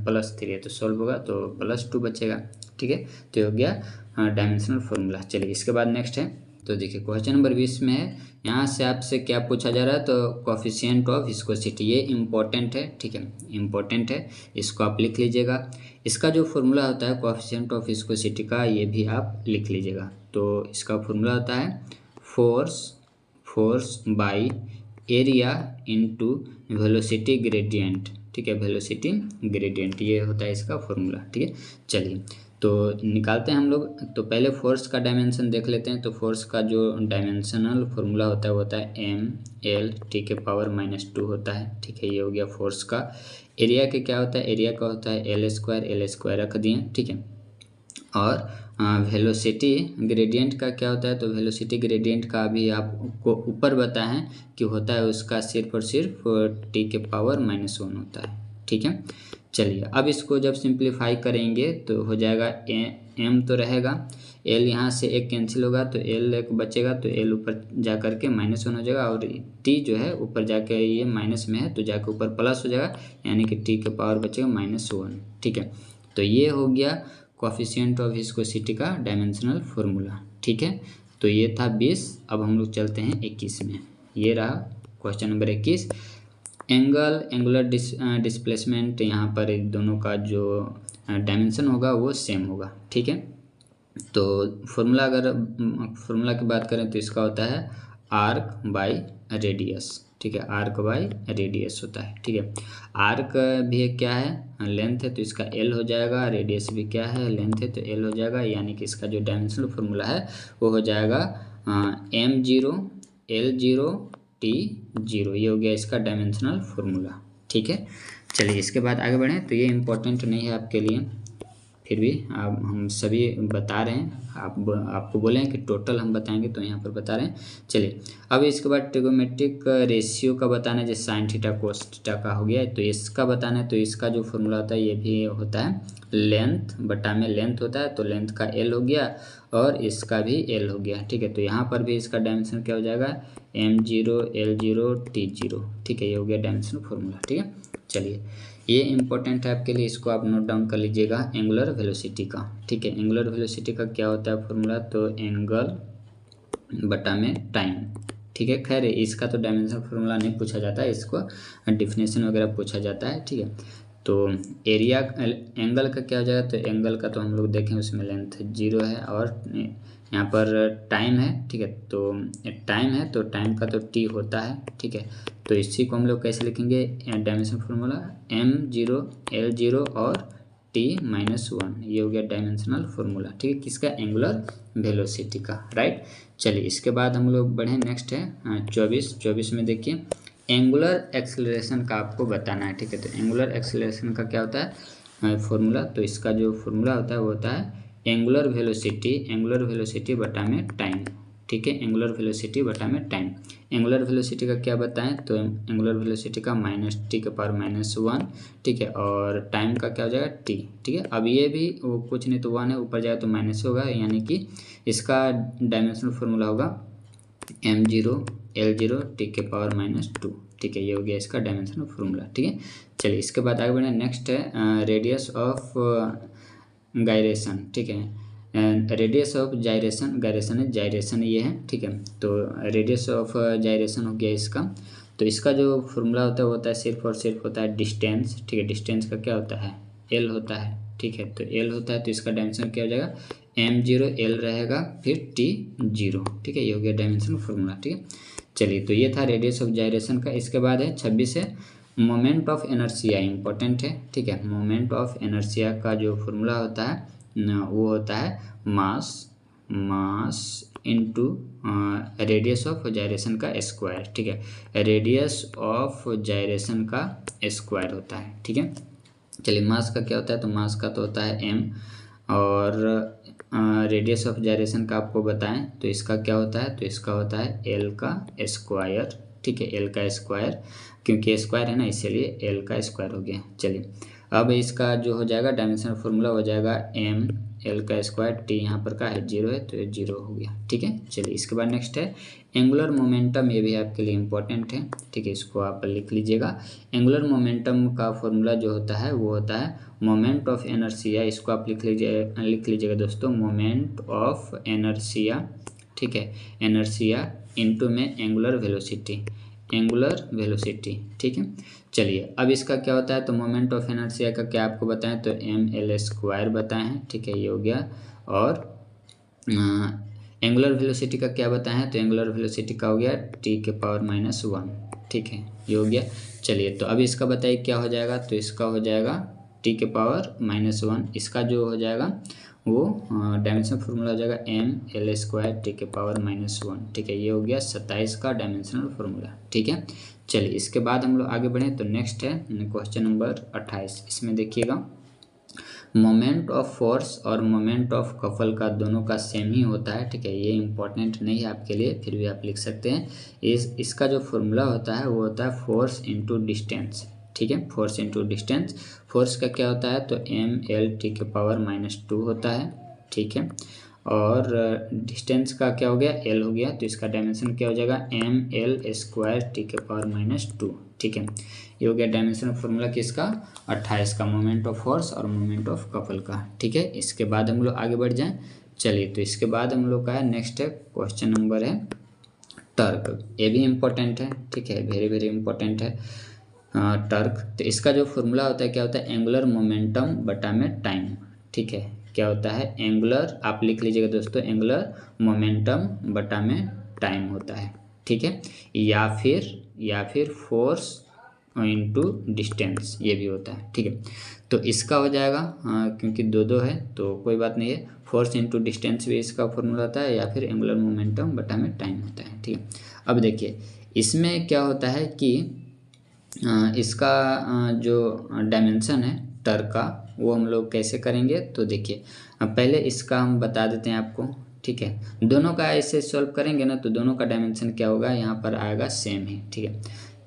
+3 है, तो सॉल्व होगा तो +2 बचेगा, ठीक है। तो ये हो गया डायमेंशनल फॉर्मूला। चलिए इसके बाद नेक्स्ट है, तो देखिए क्वेश्चन नंबर 20 में है, यहाँ से आपसे क्या पूछा जा रहा है, तो कोफिशिएंट ऑफ विस्कोसिटी, ये इम्पोर्टेंट है, ठीक है, इम्पोर्टेंट है, इसको आप लिख लीजिएगा। इसका जो फॉर्मूला होता है कोफिशिएंट ऑफ विस्कोसिटी का, ये भी आप लिख लीजिएगा। तो इसका फॉर्मूला होता है force by area into velocity gradient, ठीक है, वेलोसिटी ग्रेडियंट, ये होता है इसका फॉर्मूला, ठीक है। चलिए तो निकालते हैं हम लोग। तो पहले फोर्स का डायमेंशन देख लेते हैं। तो फोर्स का जो डायमेंशनल फॉर्मूला होता है वो होता है ml t के पावर -2 होता है, ठीक है। ये हो गया फोर्स का। एरिया के क्या होता है, एरिया का होता है L² रख दिए, ठीक है। और वेलोसिटी ग्रेडियंट का क्या होता है, तो वेलोसिटी ग्रेडियंट का भी आपको ऊपर बताएं कि होता है उसका सिर्फ और सिर्फ t के पावर -1 होता है, ठीक है। चलिए अब इसको जब सिंप्लीफाई करेंगे तो हो जाएगा m तो रहेगा, l यहाँ से एक कैंसिल होगा तो l एक बचेगा, तो l ऊपर जा कर के -1 हो जाएगा, और t जो है ऊपर जाके ये माइनस में है तो जाके ऊपर प्लस हो जाएगा, यानी कि t के पावर बचेगा -1, ठीक है। तो ये हो गया कोफिशिएंट ऑफ विस्कोसिटी का डायमेंशनल फॉर्मूला, ठीक है। तो ये था 20। अब हम लोग चलते हैं 21 में। ये रहा क्वेश्चन नंबर 21, एंगुलर डिस्प्लेसमेंट। यहाँ पर दोनों का जो डायमेंशन होगा वो सेम होगा, ठीक है। तो फॉर्मूला, अगर फॉर्मूला की बात करें तो इसका होता है आर्क बाई रेडियस, ठीक है, आर्क बाई रेडियस होता है, ठीक है। आर्क भी क्या है, लेंथ है, तो इसका L हो जाएगा। रेडियस भी क्या है, लेंथ है, तो L हो जाएगा। यानी कि इसका जो डायमेंशनल फॉर्मूला है वो हो जाएगा m0 L0 T0। ये हो गया इसका डायमेंशनल फॉर्मूला, ठीक है। चलिए इसके बाद आगे बढ़ें। तो ये इम्पोर्टेंट नहीं है आपके लिए, फिर भी आप हम सभी बता रहे हैं, आपको बोले हैं कि टोटल हम बताएंगे तो यहाँ पर बता रहे हैं। चलिए अब इसके बाद ट्रिगोमेट्रिक रेशियो का बताना है, जैसे साइन थीटा कोस थीटा का हो गया, तो इसका बताना है। तो इसका जो फॉर्मूला होता है ये भी होता है लेंथ बटा में लेंथ होता है, तो लेंथ का L हो गया और इसका भी L हो गया, ठीक है। तो यहाँ पर भी इसका डायमेंशन क्या हो जाएगा, m0 L0 T0, ठीक है। ये हो गया डायमेंशन फॉर्मूला, ठीक है। चलिए ये इंपॉर्टेंट है आपके लिए, इसको आप नोट डाउन कर लीजिएगा, एंगुलर वेलोसिटी का, ठीक है। एंगुलर वेलोसिटी का क्या होता है फॉर्मूला, तो एंगल बटा में टाइम, ठीक है। खैर इसका तो डायमेंशन फॉर्मूला नहीं पूछा जाता है, इसको डेफिनेशन वगैरह पूछा जाता है, ठीक है। तो एरिया एंगल का क्या हो जाएगा, तो एंगल का तो हम लोग देखें उसमें लेंथ 0 है और यहाँ पर टाइम है, ठीक है। तो टाइम है तो टाइम का तो t होता है, ठीक है। तो इसी को हम लोग कैसे लिखेंगे, डायमेंशन फॉर्मूला m0 L0 और t-1, ये हो गया डायमेंशनल फॉर्मूला, ठीक है, किसका, एंगुलर वेलोसिटी का, राइट। चलिए इसके बाद हम लोग बढ़े, नेक्स्ट है 24 में देखिए एंगुलर एक्सेलरेशन का आपको बताना है, ठीक है। तो एंगुलर एक्सेलरेशन का क्या होता है फॉर्मूला, तो इसका जो फॉर्मूला होता है वो होता है एंगुलर वेलोसिटी बटा में टाइम, ठीक है, एंगुलर वेलोसिटी बटा में टाइम। एंगुलर वेलोसिटी का क्या बताएं, तो एंगुलर वेलोसिटी का -t⁻⁻1, ठीक है, और टाइम का क्या हो जाएगा t, ठीक है। अब ये भी वो कुछ नहीं तो 1 है, ऊपर जाएगा तो माइनस होगा, यानी कि इसका डायमेंशनल फार्मूला होगा m0 L0 t⁻², ठीक है। ये हो गया इसका डायमेंशनल फार्मूला, ठीक है। चलिए इसके बाद आगे बढ़े, नेक्स्ट है रेडियस ऑफ गायरेशन, ठीक है। रेडियस ऑफ जायरेशन ये है, ठीक है। तो रेडियस ऑफ जायरेशन हो गया इसका। तो इसका जो फार्मूला होता है सिर्फ और सिर्फ होता है डिस्टेंस, ठीक है। डिस्टेंस का क्या होता है L होता है, ठीक है। तो L होता है तो इसका डायमेंशन क्या हो जाएगा m0 L रहेगा, फिर t0, ठीक है। ये हो गया डायमेंशन फार्मूला, ठीक है। चलिए तो ये था रेडियस ऑफ जायरेशन का। इसके बाद है 26 है मोमेंट ऑफ इनर्शिया, इंपॉर्टेंट है, ठीक है। मोमेंट ऑफ इनर्शिया का जो फार्मूला होता है वो होता है mass into radius of gyration का स्क्वायर, ठीक है। रेडियस ऑफ जायरेशन का स्क्वायर होता है, ठीक है। चलिए मास का क्या होता है, तो मास का तो होता है m, और रेडियस ऑफ जायरेशन का आपको बताएं तो इसका क्या होता है, तो इसका होता है L का स्क्वायर, ठीक है। L का स्क्वायर, क्योंकि स्क्वायर है ना इसीलिए L का स्क्वायर हो गया। चलिए अब इसका जो हो जाएगा डायमेंशनल फार्मूला हो जाएगा m L का स्क्वायर, t यहाँ पर का है 0 है तो ये 0 हो गया, ठीक है। चलिए इसके बाद नेक्स्ट है एंगुलर मोमेंटम, ये भी आपके लिए इंपॉर्टेंट है, ठीक है। इसको आप लिख लीजिएगा। एंगुलर मोमेंटम का फॉर्मूला जो होता है वो होता है मोमेंट ऑफ एनर्शिया, इसको आप लिख लीजिएगा दोस्तों, मोमेंट ऑफ एनर्शिया, ठीक है। एनर्शिया इनटू में एंगुलर वेलोसिटी, ठीक है। चलिए अब इसका क्या होता है, तो मोमेंट ऑफ इनर्शिया का क्या आपको बताएं, तो mL² बताएं हैं, ठीक है। ये हो गया। और एंगुलर वेलोसिटी का क्या बताएं, तो एंगुलर वेलोसिटी का हो गया t⁻⁻1, ठीक है। ये हो गया। चलिए तो अब इसका बताइए क्या हो जाएगा, तो इसका हो जाएगा t⁻⁻1, इसका जो हो जाएगा वो डायमेंशन फार्मूला हो जाएगा mL² t⁻⁻1, ठीक है। ये हो गया 27 का डायमेंशनल फार्मूला, ठीक है। चलिए इसके बाद हम लोग आगे बढ़ें तो नेक्स्ट है क्वेश्चन नंबर 28। इसमें देखिएगा मोमेंट ऑफ फोर्स और मोमेंट ऑफ कपल का दोनों का सेम ही होता है, ठीक है। ये इंपॉर्टेंट नहीं है आपके लिए, फिर भी आप लिख सकते हैं। इसका जो फार्मूला होता है वो होता है फोर्स इंटू डिस्टेंस, ठीक है। फोर्स इंटू डिस्टेंस, फोर्स का क्या होता है, तो mL t⁻⁻2 होता है, ठीक है। और डिस्टेंस का क्या हो गया L हो गया, तो इसका डायमेंशन क्या हो जाएगा mL² t⁻⁻2, ठीक है। ये हो गया डायमेंशन फार्मूला किसका 28 का, मोमेंट ऑफ फोर्स और मोमेंट ऑफ कपल का, ठीक है। इसके बाद हम लोग आगे बढ़ जाएं। चलिए तो इसके बाद हम लोग का है नेक्स्ट है क्वेश्चन नंबर है टर्क, ये भी इम्पोर्टेंट है, ठीक है। वेरी वेरी इंपॉर्टेंट है टर्क। तो इसका जो फार्मूला होता है क्या होता है, एंगुलर मोमेंटम बटा में टाइम, ठीक है। क्या होता है एंगुलर, आप लिख लीजिएगा दोस्तों, एंगुलर मोमेंटम बटा में टाइम होता है, ठीक है। या फिर फोर्स इनटू डिस्टेंस, ये भी होता है, ठीक है। तो इसका हो जाएगा क्योंकि दो है तो कोई बात नहीं है, फोर्स इनटू डिस्टेंस भी इसका फार्मूला होता है, या फिर एंगुलर मोमेंटम बटा में टाइम होता है, ठीक है। अब देखिए इसमें क्या होता है कि इसका जो डायमेंशन है टर्क का वो हम लोग कैसे करेंगे, तो देखिए पहले इसका हम बता देते हैं आपको, ठीक है। दोनों का ऐसे सॉल्व करेंगे ना तो दोनों का डायमेंशन क्या होगा, यहाँ पर आएगा सेम ही, ठीक है।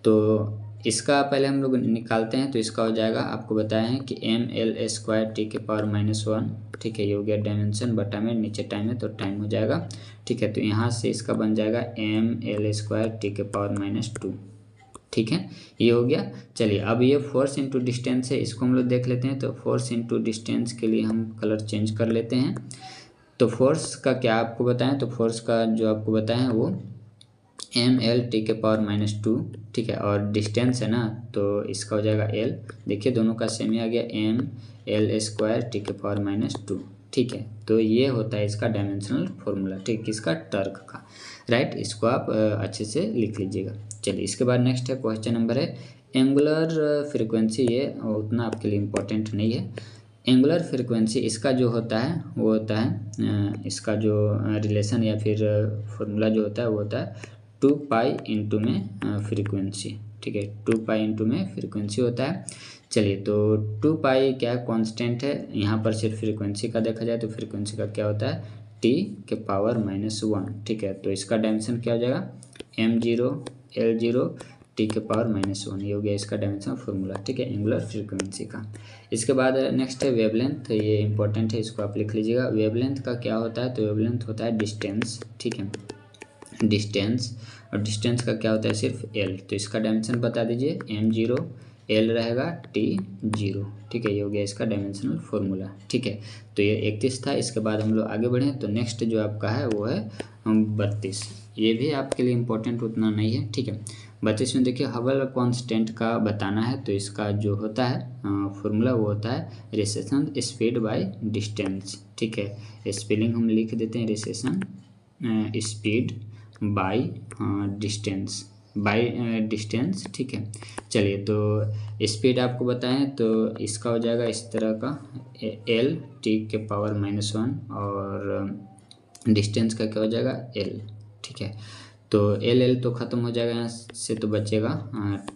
तो इसका पहले हम लोग निकालते हैं, तो इसका हो जाएगा, आपको बताया है कि mL² t⁻⁻1, ठीक है। ये हो गया डायमेंशन बटा में नीचे टाइम है तो टाइम हो जाएगा, ठीक है। तो यहाँ से इसका बन जाएगा mL² t⁻⁻2, ठीक है। ये हो गया। चलिए अब ये फोर्स इंटू डिस्टेंस है, इसको हम लोग देख लेते हैं। तो फोर्स इंटू डिस्टेंस के लिए हम कलर चेंज कर लेते हैं। तो फोर्स का क्या आपको बताएं, तो फोर्स का जो आपको बताएं वो mL t⁻⁻2, ठीक है। और डिस्टेंस है ना तो इसका हो जाएगा L, देखिए दोनों का सेम ही आ गया mL² t⁻⁻2, ठीक है। तो ये होता है इसका डायमेंशनल फार्मूला, ठीक, किसका टर्क का, राइट। इसको आप अच्छे से लिख लीजिएगा। चलिए इसके बाद नेक्स्ट है क्वेश्चन नंबर है एंगुलर फ्रीक्वेंसी, ये उतना आपके लिए इम्पोर्टेंट नहीं है। एंगुलर फ्रीक्वेंसी इसका जो होता है वो होता है इसका जो रिलेशन या फिर फार्मूला जो होता है वो होता है 2π इंटू में फ्रीक्वेंसी, ठीक है। 2π इंटू में फ्रीक्वेंसी होता है। चलिए तो 2π क्या कांस्टेंट है, यहाँ पर सिर्फ फ्रीक्वेंसी का देखा जाए तो फ्रीक्वेंसी का क्या होता है टी के पावर -1, ठीक है। तो इसका डायमेंशन क्या हो जाएगा, m0 L0 टी के पावर -1, ये हो गया इसका डायमेंशन फॉर्मूला, ठीक है, एंगुलर फ्रीक्वेंसी का। इसके बाद नेक्स्ट है वेवलेंथ, ये इंपॉर्टेंट है, इसको आप लिख लीजिएगा। वेवलेंथ का क्या होता है, तो वेवलेंथ होता है डिस्टेंस, ठीक है, डिस्टेंस, और डिस्टेंस का क्या होता है, सिर्फ एल। तो इसका डायमेंशन बता दीजिए, m0 एल रहेगा t0, ठीक है, ये हो गया इसका डायमेंशनल फॉर्मूला, ठीक है। तो ये 31 था। इसके बाद हम लोग आगे बढ़ें तो नेक्स्ट जो आपका है वो है 32, ये भी आपके लिए इम्पोर्टेंट उतना नहीं है, ठीक है। 32 में देखिए हबल कांस्टेंट का बताना है, तो इसका जो होता है फॉर्मूला वो होता है रिसेशन स्पीड बाय डिस्टेंस, ठीक है। स्पेलिंग हम लिख देते हैं, recession speed by distance, by distance, ठीक है। चलिए, तो स्पीड आपको बताएं तो इसका हो जाएगा इस तरह का एल टी के पावर -1, और डिस्टेंस का क्या हो जाएगा एल, ठीक है। तो एल तो ख़त्म हो जाएगा यहाँ से, तो बचेगा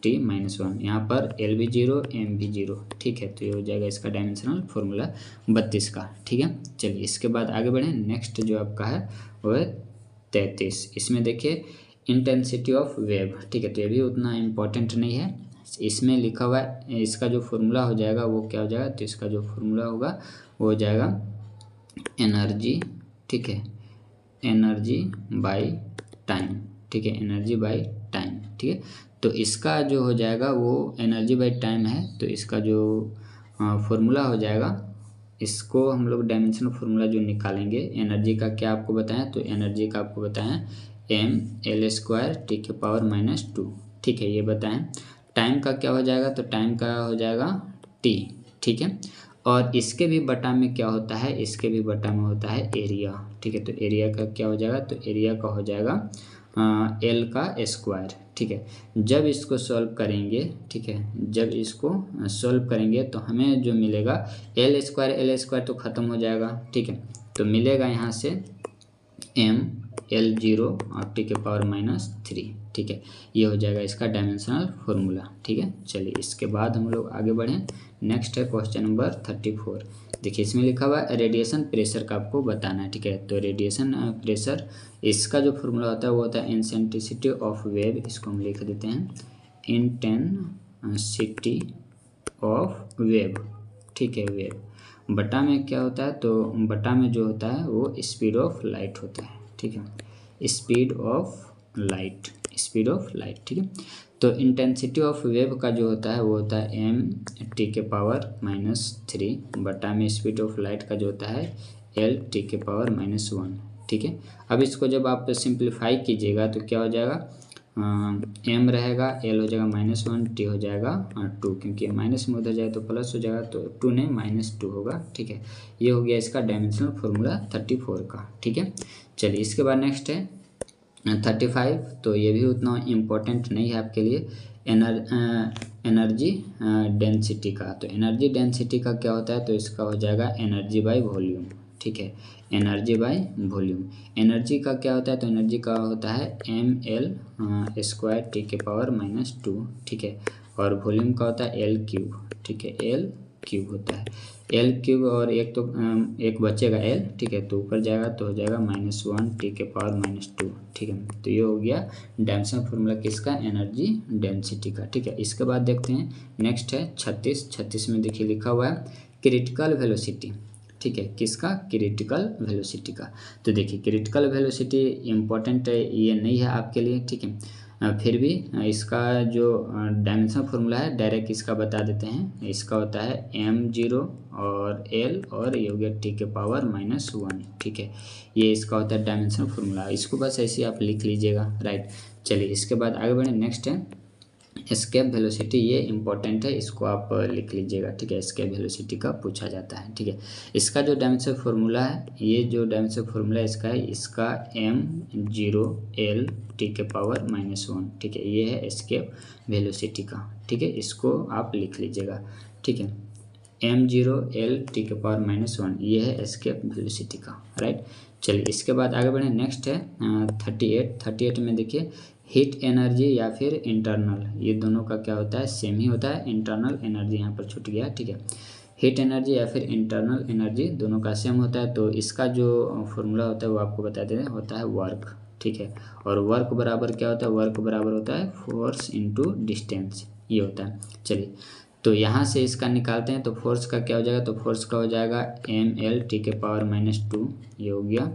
t-1, यहाँ पर एल भी 0 एम भी 0, ठीक है। तो ये हो जाएगा इसका डायमेंशनल फॉर्मूला 32 का, ठीक है। चलिए इसके बाद आगे बढ़ें, नेक्स्ट जो आपका है वो है 33। इसमें देखिए इंटेंसिटी ऑफ वेव, ठीक है, तो ये भी उतना इम्पोर्टेंट नहीं है। इसमें लिखा हुआ है, इसका जो फॉर्मूला हो जाएगा वो क्या हो जाएगा, तो इसका जो फॉर्मूला होगा वो हो जाएगा एनर्जी, ठीक है, एनर्जी बाय टाइम, ठीक है, एनर्जी बाय टाइम, ठीक है। तो इसका जो हो जाएगा वो एनर्जी बाय टाइम है, तो इसका जो फॉर्मूला हो जाएगा, इसको हम लोग डायमेंशनल फॉर्मूला जो निकालेंगे एनर्जी का, क्या आपको बताएं, तो एनर्जी का आपको बताएं mL² टी के पावर -2, ठीक है, ये बताएं। टाइम का क्या हो जाएगा, तो टाइम का हो जाएगा t, ठीक है। और इसके भी बटा में क्या होता है, इसके भी बटा में होता है एरिया, ठीक है। तो एरिया का क्या हो जाएगा, तो एरिया का हो जाएगा एल का स्क्वायर, ठीक है। जब इसको सॉल्व करेंगे, ठीक है, जब इसको सॉल्व करेंगे तो हमें जो मिलेगा एल स्क्वायर तो ख़त्म हो जाएगा, ठीक है। तो मिलेगा यहाँ से mL0 और टी के पावर -3, ठीक है, ये हो जाएगा इसका डायमेंशनल फॉर्मूला, ठीक है। चलिए इसके बाद हम लोग आगे बढ़ें, नेक्स्ट है क्वेश्चन नंबर 34। देखिए इसमें लिखा हुआ है रेडिएशन प्रेशर का आपको बताना है, ठीक है। तो रेडिएशन प्रेशर, इसका जो फॉर्मूला होता है वो होता है इंटेंसिटी ऑफ वेव, इसको हम लिख देते हैं इंटेंसिटी ऑफ वेव, ठीक है, वेव। बटा में क्या होता है, तो बटा में जो होता है वो स्पीड ऑफ लाइट होता है, ठीक है, speed of light, speed of light, ठीक है। तो इंटेंसिटी ऑफ वेव का जो होता है वो होता है m टी के पावर -3 बटा में स्पीड ऑफ लाइट का जो होता है l टी के पावर -1, ठीक है। अब इसको जब आप सिंप्लीफाई कीजिएगा तो क्या हो जाएगा, m रहेगा, l हो जाएगा -1, t हो जाएगा 2, क्योंकि माइनस में उधर जाए तो प्लस हो जाएगा, तो 2 नहीं -2 होगा, ठीक है। ये हो गया इसका डायमेंशनल फॉर्मूला 34 का, ठीक है। चलिए इसके बाद नेक्स्ट है 35, तो ये भी उतना इम्पोर्टेंट नहीं है आपके लिए। एनर्जी डेंसिटी का, तो एनर्जी डेंसिटी का क्या होता है, तो इसका हो जाएगा एनर्जी बाय वॉल्यूम, ठीक है, एनर्जी बाय वॉल्यूम। एनर्जी का क्या होता है, तो एनर्जी का होता है mL² टी के पावर -2, ठीक है, और वॉल्यूम का होता है L3, ठीक है, L3 होता है, L3, और एक तो एक बचेगा L, ठीक है, तो ऊपर जाएगा तो हो जाएगा -1 टी के पावर -2, ठीक है। तो ये हो गया डायमेंशनल फॉर्मूला किसका, एनर्जी डेंसिटी का, ठीक है। इसके बाद देखते हैं नेक्स्ट है 36 में देखिए लिखा हुआ है क्रिटिकल वेलोसिटी, ठीक है, किसका, क्रिटिकल वेलोसिटी का। तो देखिए क्रिटिकल वेलोसिटी इम्पोर्टेंट ये नहीं है आपके लिए, ठीक है। फिर भी इसका जो डायमेंशनल फॉर्मूला है डायरेक्ट इसका बता देते हैं, इसका होता है m0 और l और ये हो गया टी के पावर -1, ठीक है, ये इसका होता है डायमेंशनल फॉर्मूला, इसको बस ऐसे आप लिख लीजिएगा, राइट। चलिए इसके बाद आगे बढ़े, नेक्स्ट है एस्केप वेलोसिटी, ये इंपॉर्टेंट है, इसको आप लिख लीजिएगा, ठीक है, एस्केप वेलोसिटी का पूछा जाता है, ठीक है। इसका जो डायमेंशनल फॉर्मूला है, ये जो डायमेंशनल फॉर्मूला इसका है, इसका m0 l टी के पावर -1, ठीक है, ये है एस्केप वेलोसिटी का, ठीक है, इसको आप लिख लीजिएगा, ठीक है, m0 l टी के पावर -1, ये है एस्केप वेलोसिटी का, राइट। चलिए इसके बाद आगे बढ़े, नेक्स्ट है 38 में देखिए हीट एनर्जी या फिर इंटरनल, ये दोनों का क्या होता है, सेम ही होता है, इंटरनल एनर्जी यहाँ पर छूट गया, ठीक है। हीट एनर्जी या फिर इंटरनल एनर्जी दोनों का सेम होता है। तो इसका जो फॉर्मूला होता है वो आपको बता देते हैं, होता है वर्क, ठीक है। और वर्क बराबर क्या होता है, वर्क बराबर होता है फोर्स इंटू डिस्टेंस, ये होता है। चलिए तो यहाँ से इसका निकालते हैं, तो फोर्स का क्या हो जाएगा, तो फोर्स का हो जाएगा ml (10⁻²), ये हो गया।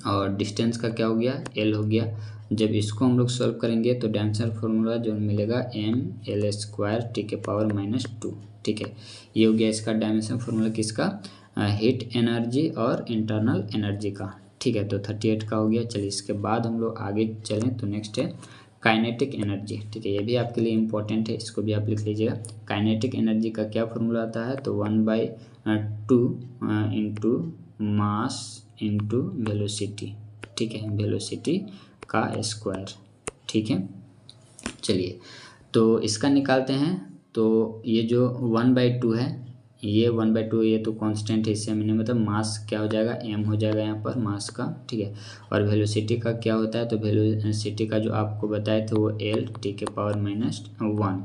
और डिस्टेंस का क्या हो गया, एल हो गया। जब इसको हम लोग सॉल्व करेंगे तो डायमेंशनल फार्मूला जो मिलेगा ml²(10⁻²), ठीक है। ये हो गया इसका डायमेंशनल फार्मूला किसका, हीट एनर्जी और इंटरनल एनर्जी का, ठीक है। तो 38 का हो गया। चलिए इसके बाद हम लोग आगे चलें तो नेक्स्ट है काइनेटिक एनर्जी, ठीक है। ये भी आपके लिए इम्पोर्टेंट है, इसको भी आप लिख लीजिएगा। काइनेटिक एनर्जी का क्या फॉर्मूला आता है, तो 1/2 इंटू मास इंटू वेलोसिटी, ठीक है, वेलोसिटी का स्क्वायर, ठीक है। चलिए तो इसका निकालते हैं। तो ये जो 1/2 है, ये 1/2, ये तो कांस्टेंट है, इससे मैंने मतलब मास क्या हो जाएगा, m हो जाएगा यहाँ पर मास का, ठीक है। और वेलोसिटी का क्या होता है, तो वेलोसिटी का जो आपको बताए थे वो l(10⁻⁻1),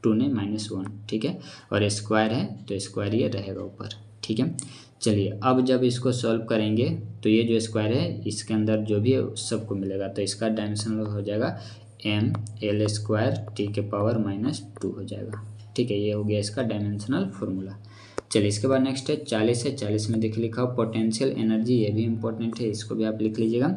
2 ने -1, ठीक है। और स्क्वायर है तो स्क्वायर ये रहेगा ऊपर, ठीक है। चलिए अब जब इसको सॉल्व करेंगे तो ये जो स्क्वायर है इसके अंदर जो भी है सबको मिलेगा, तो इसका डायमेंशन हो जाएगा ml²(10⁻²) हो जाएगा, ठीक है। ये हो गया इसका डायमेंशनल फार्मूला। चलिए इसके बाद नेक्स्ट है 40 है। 40 में देखिए लिखा हो पोटेंशियल एनर्जी, ये भी इंपॉर्टेंट है, इसको भी आप लिख लीजिएगा।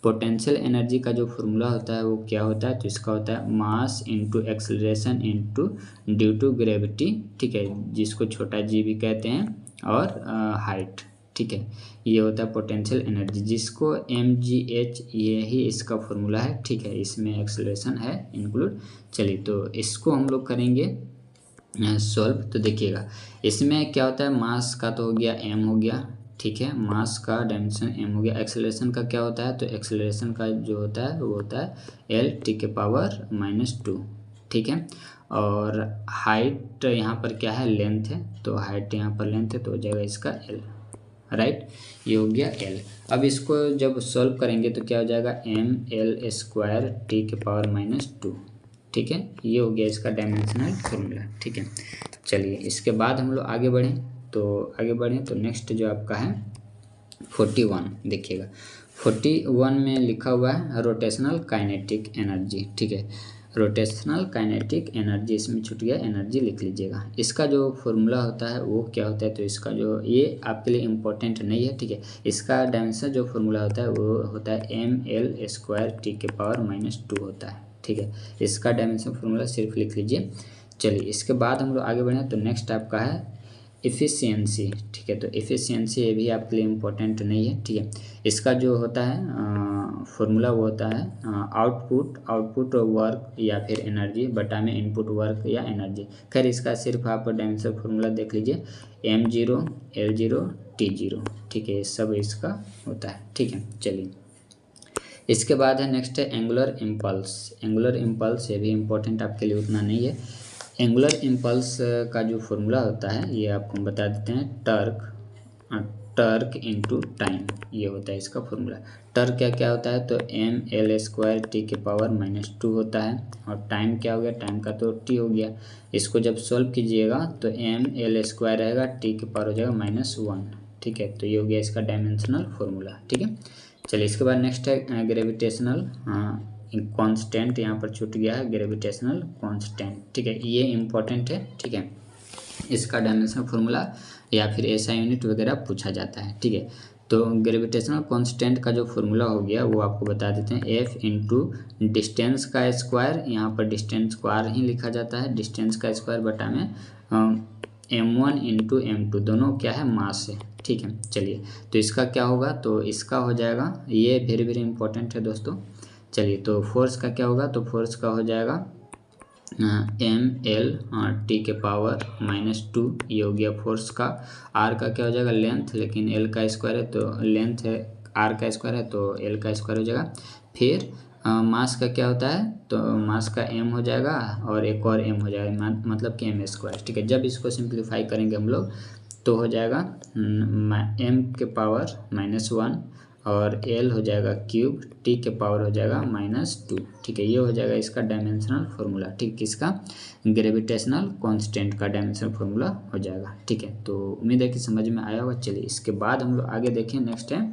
पोटेंशियल एनर्जी का जो फार्मूला होता है वो क्या होता है, तो इसका होता है mass into acceleration into due to gravity, ठीक है, जिसको छोटा जी भी कहते हैं, और हाइट, ठीक है। ये होता है पोटेंशियल एनर्जी, जिसको mgh, ये ही इसका फॉर्मूला है, ठीक है। इसमें एक्सेलरेशन है इंक्लूड। चलिए तो इसको हम लोग करेंगे सॉल्व। तो देखिएगा इसमें क्या होता है, मास का तो हो गया m हो गया, ठीक है, मास का डायमेंशन m हो गया। एक्सेलरेशन का क्या होता है, तो एक्सेलरेशन का जो होता है वो होता है l(10⁻²), ठीक है। और हाइट यहाँ पर क्या है, लेंथ है, तो हाइट यहाँ पर लेंथ है तो हो जाएगा इसका l, राइट। ये हो गया l। अब इसको जब सॉल्व करेंगे तो क्या हो जाएगा ml²(10⁻²), ठीक है। ये हो गया इसका डायमेंशनल फार्मूला, ठीक है। चलिए इसके बाद हम लोग आगे बढ़ें तो नेक्स्ट जो आपका है 41, देखिएगा 41 में लिखा हुआ है रोटेशनल काइनेटिक एनर्जी, ठीक है। रोटेशनल काइनेटिक एनर्जी, इसमें छूट गया एनर्जी, लिख लीजिएगा। इसका जो फॉर्मूला होता है वो क्या होता है, तो इसका जो ये आपके लिए इम्पोर्टेंट नहीं है, ठीक है। इसका डायमेंशन जो फॉर्मूला होता है वो होता है ml²(10⁻²) होता है, ठीक है। इसका डायमेंशन फॉर्मूला सिर्फ लिख लीजिए। चलिए इसके बाद हम लोग आगे बढ़ें तो नेक्स्ट आपका है इफ़िशियंसी, ठीक है। तो इफ़िशियंसी ये भी आपके लिए इम्पोर्टेंट नहीं है, ठीक है। इसका जो होता है फॉर्मूला वो होता है आउटपुट वर्क या फिर एनर्जी बटा में इनपुट वर्क या एनर्जी। खैर इसका सिर्फ आप डायमेंशन फॉर्मूला देख लीजिए, m0 l0 t0, ठीक है, ये सब इसका होता है, ठीक है। चलिए इसके बाद है नेक्स्ट है एंगुलर इम्पल्स। एंगुलर इम्पल्स ये भी इम्पोर्टेंट आपके लिए उतना नहीं है। एंगुलर इम्पल्स का जो फॉर्मूला होता है ये आपको बता देते हैं, टर्क इंटू टाइम, ये होता है इसका फॉर्मूला। टर्क क्या होता है, तो ml²(10⁻²) होता है। और टाइम क्या हो गया, टाइम का तो t हो गया। इसको जब सॉल्व कीजिएगा तो ml² रहेगा, t⁻ हो जाएगा -1, ठीक है। तो ये हो गया इसका डायमेंशनल फॉर्मूला, ठीक है। चलिए इसके बाद नेक्स्ट है ग्रेविटेशनल कांस्टेंट, यहाँ पर छूट गया है ग्रेविटेशनल कांस्टेंट, ठीक है। ये इम्पोर्टेंट है, ठीक है। इसका डायमेंशनल फार्मूला या फिर SI यूनिट वगैरह पूछा जाता है, ठीक है। तो ग्रेविटेशनल कांस्टेंट का जो फार्मूला हो गया वो आपको बता देते हैं, F इंटू डिस्टेंस का स्क्वायर, यहाँ पर डिस्टेंस को R ही लिखा जाता है, डिस्टेंस का स्क्वायर बटा में m1 इंटू m2, दोनों क्या है, मास है, ठीक है। चलिए तो इसका क्या होगा, तो इसका हो जाएगा, ये वेरी वेरी इंपॉर्टेंट है दोस्तों। चलिए तो फोर्स का क्या होगा, तो फोर्स का हो जाएगा ml(10⁻²), ये हो गया फोर्स का। r का क्या हो जाएगा, लेंथ, लेकिन l का स्क्वायर है तो लेंथ है, r का स्क्वायर है तो l का स्क्वायर हो जाएगा। फिर मास का क्या होता है, तो मास का m हो जाएगा और एक और m हो जाएगा, मतलब कि m², ठीक है। जब इसको सिंप्लीफाई करेंगे हम लोग तो हो जाएगा m⁻⁻1 और एल हो जाएगा क्यूब, टी के पावर हो जाएगा -2। ठीक है, ये हो जाएगा इसका डायमेंशनल फार्मूला। ठीक, किसका? ग्रेविटेशनल कांस्टेंट का डायमेंशनल फार्मूला हो जाएगा। ठीक है, तो उम्मीद है कि समझ में आया होगा। चलिए इसके बाद हम लोग आगे देखें। नेक्स्ट है,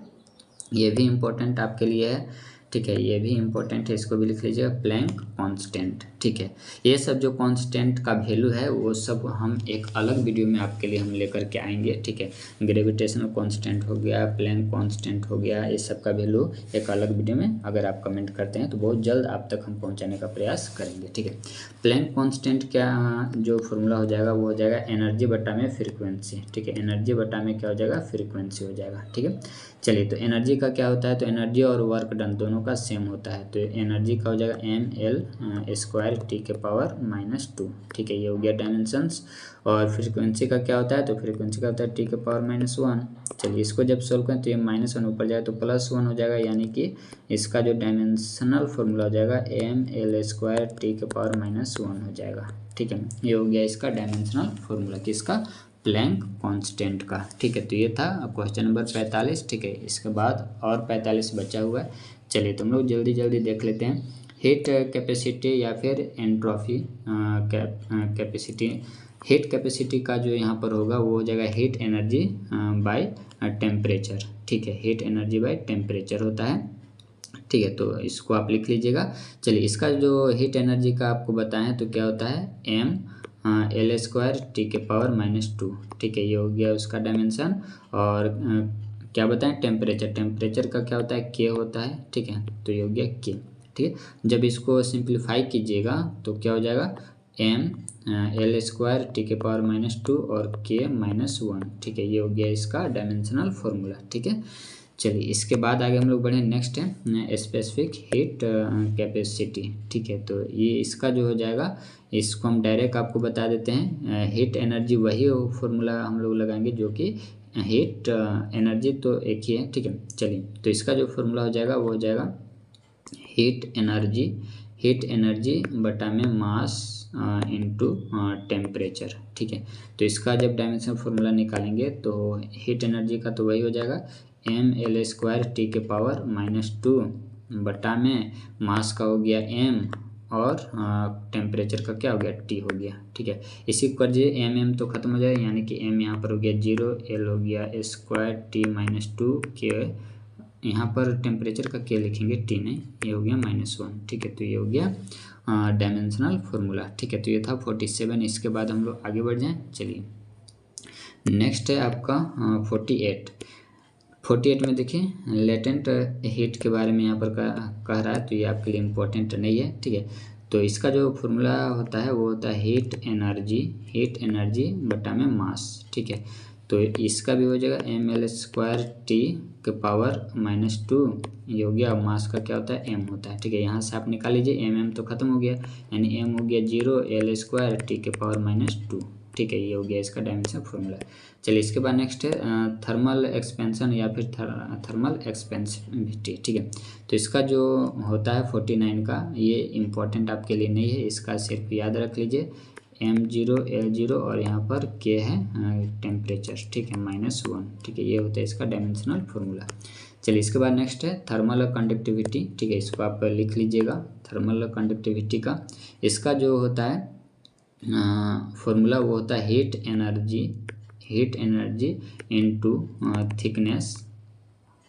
ये भी इम्पोर्टेंट आपके लिए है। ठीक है, ये भी इम्पोर्टेंट है, इसको भी लिख लीजिएगा, प्लैंक कांस्टेंट। ठीक है, ये सब जो कांस्टेंट का वैल्यू है वो सब हम एक अलग वीडियो में आपके लिए हम लेकर के आएंगे। ठीक है, ग्रेविटेशनल कांस्टेंट हो गया, प्लैंक कांस्टेंट हो गया, ये सब का वैल्यू एक अलग वीडियो में अगर आप कमेंट करते हैं तो बहुत जल्द आप तक हम पहुँचाने का प्रयास करेंगे। ठीक है, प्लैंक कांस्टेंट क्या जो फॉर्मूला हो जाएगा वो हो जाएगा एनर्जी बटा में फ्रीक्वेंसी। ठीक है, एनर्जी बटा में क्या हो जाएगा? फ्रीक्वेंसी हो जाएगा। ठीक है, चलिए तो एनर्जी का क्या होता है? तो एनर्जी और वर्क डन दोनों का सेम होता है, तो एनर्जी का हो जाएगा ml² टी के पावर -2। ठीक है, ये हो गया डायमेंशंस। और फ्रीक्वेंसी का क्या होता है? तो फ्रीक्वेंसी का होता है टी के पावर -1। चलिए इसको जब सोल्व करें तो ये -1 ऊपर जाए तो +1 हो जाएगा, यानी कि इसका जो डायमेंशनल फार्मूला हो जाएगा ml² टी के पावर -1 हो जाएगा। ठीक है, ये हो गया इसका डायमेंशनल फार्मूला किसका? प्लैंक कांस्टेंट का। ठीक है, तो ये था क्वेश्चन नंबर 45। ठीक है, इसके बाद और 45 बचा हुआ है। चलिए तो हम लोग जल्दी जल्दी देख लेते हैं। हीट कैपेसिटी या फिर एंट्रोपी कैपेसिटी। हीट कैपेसिटी का जो यहाँ पर होगा वो हो जाएगा हीट एनर्जी बाय टेम्परेचर। ठीक है, हीट एनर्जी बाय टेम्परेचर होता है। ठीक है, तो इसको आप लिख लीजिएगा। चलिए इसका जो हीट एनर्जी का आपको बताएं तो क्या होता है? ml² टी के पावर -2। ठीक है, ये हो गया उसका डायमेंशन। और क्या बताएं? टेम्परेचर, टेम्परेचर का क्या होता है? के होता है। ठीक है, तो ये हो गया के। ठीक है, जब इसको सिंप्लीफाई कीजिएगा तो क्या हो जाएगा? ml² टी के पावर -2 और के -1। ठीक है, ये हो गया इसका डायमेंशनल फार्मूला। ठीक है, चलिए इसके बाद आगे हम लोग बढ़े। नेक्स्ट है स्पेसिफिक हीट कैपेसिटी। ठीक है, तो ये इसका जो हो जाएगा इसको हम डायरेक्ट आपको बता देते हैं। हीट एनर्जी वही फार्मूला हम लोग लगाएंगे जो कि हीट एनर्जी तो एक ही है। ठीक है, चलिए तो इसका जो फार्मूला हो जाएगा वो हो जाएगा हीट एनर्जी बटा में मास इनटू टेम्परेचर। ठीक है, तो इसका जब डायमेंशन फार्मूला निकालेंगे तो हीट एनर्जी का तो वही हो जाएगा ml² टी के पावर -2 बटा में मास का हो गया m और टेम्परेचर का क्या हो गया? T हो गया। ठीक है, इसी को करिए m तो खत्म हो जाएगा, यानी कि m यहाँ पर हो गया 0, l हो गया स्क्वायर T -2 के, यहाँ पर टेम्परेचर का क्या लिखेंगे? T नहीं, ये हो गया -1। ठीक है, तो ये हो गया डायमेंशनल फार्मूला। ठीक है, तो ये था 47। इसके बाद हम लोग आगे बढ़ जाएं। चलिए नेक्स्ट है आपका 48 में देखिए लेटेंट हीट के बारे में यहाँ पर कह रहा है, तो ये आपके लिए इम्पोर्टेंट नहीं है। ठीक है, तो इसका जो फार्मूला होता है वो होता है हीट एनर्जी बटा में मास। ठीक है, तो इसका भी हो जाएगा ml² टी के पावर -2, ये हो गया। मास का क्या होता है? m होता है। ठीक है, यहाँ से आप निकाल लीजिए, m तो खत्म हो गया, यानी m हो गया 0, l² टी के पावर -2। ठीक है, ये हो गया इसका डायमेंशन फार्मूला। चलिए इसके बाद नेक्स्ट है थर्मल एक्सपेंशन या फिर थर्मल एक्सपेंसिविटी। ठीक है, तो इसका जो होता है 49 का, ये इम्पोर्टेंट आपके लिए नहीं है, इसका सिर्फ याद रख लीजिए m0 l0 और यहाँ पर k है टेम्परेचर। ठीक है, -1। ठीक है, ये होता है इसका डायमेंशनल फार्मूला। चलिए इसके बाद नेक्स्ट है थर्मल कंडक्टिविटी। ठीक है, इसको आप लिख लीजिएगा थर्मल कंडक्टिविटी का। इसका जो होता है फार्मूला वो होता है हीट एनर्जी इनटू थिकनेस,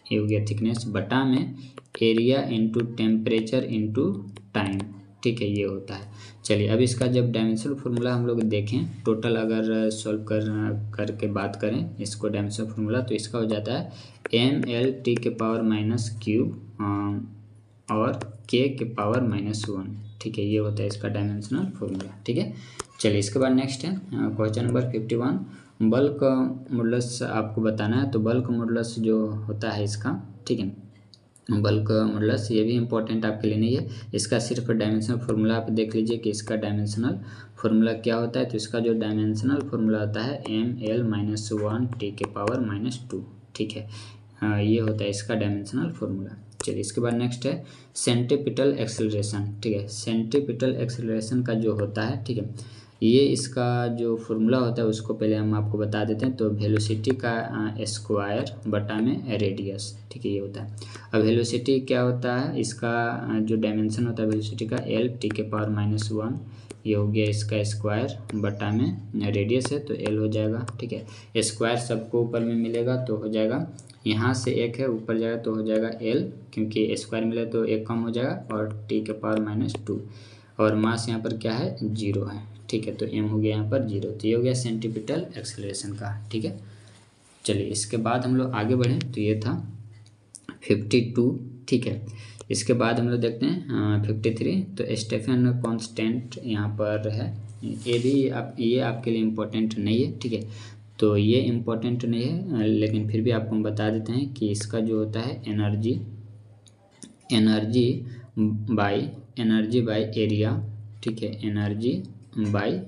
ये हो गया थिकनेस बटा में area into temperature into time. ठीक है, ये होता है। चलिए अब इसका जब डायमेंशनल फार्मूला हम लोग देखें टोटल, अगर सॉल्व करके बात करें इसको डायमेंशनल फार्मूला, तो इसका हो जाता है ml टी के पावर -3 और k के पावर -1। ठीक है, ये होता है इसका डायमेंशनल फार्मूला। ठीक है, चलिए इसके बाद नेक्स्ट है क्वेश्चन नंबर 51। बल्क मॉडुलस आपको बताना है, तो बल्क मॉडुलस जो होता है इसका, ठीक है, बल्क मॉडुलस ये भी इम्पोर्टेंट आपके लिए नहीं है, इसका सिर्फ डायमेंशनल फार्मूला आप देख लीजिए कि इसका डायमेंशनल फार्मूला क्या होता है। तो इसका जो डायमेंशनल फार्मूला होता है ml-1 टी के पावर -2। ठीक है, ये होता है इसका डायमेंशनल फार्मूला। चलिए इसके बाद नेक्स्ट है सेंट्रीपिटल एक्सेलरेशन। ठीक है, सेंट्रीपिटल एक्सेलरेशन का जो होता है, ठीक है, ये इसका जो फॉर्मूला होता है उसको पहले हम आपको बता देते हैं। तो वेलोसिटी का स्क्वायर बटा में रेडियस, ठीक है, ये होता है। अब वेलोसिटी क्या होता है, इसका जो डायमेंशन होता है वेलोसिटी का एल टी के पावर -1, ये हो गया इसका स्क्वायर बटा में रेडियस है तो एल हो जाएगा, ठीक है। स्क्वायर सबको ऊपर में मिलेगा तो हो जाएगा, यहाँ से एक है ऊपर जाएगा तो हो जाएगा एल, क्योंकि स्क्वायर मिला तो एक कम हो जाएगा, और टी के पावर -2, और मास यहाँ पर क्या है 0 है, ठीक है। तो एम हो गया यहाँ पर 0, तो ये हो गया सेंटीपिटल एक्सेलरेशन का, ठीक है। चलिए इसके बाद हम लोग आगे बढ़ें, तो ये था 52, ठीक है। इसके बाद हम लोग देखते हैं 53। तो स्टेफन कांस्टेंट यहाँ पर है, ये भी ये आपके लिए इम्पोर्टेंट नहीं है, ठीक है। तो ये इम्पोर्टेंट नहीं है, लेकिन फिर भी आपको हम बता देते हैं कि इसका जो होता है एनर्जी बाय एरिया, ठीक है, एनर्जी बाय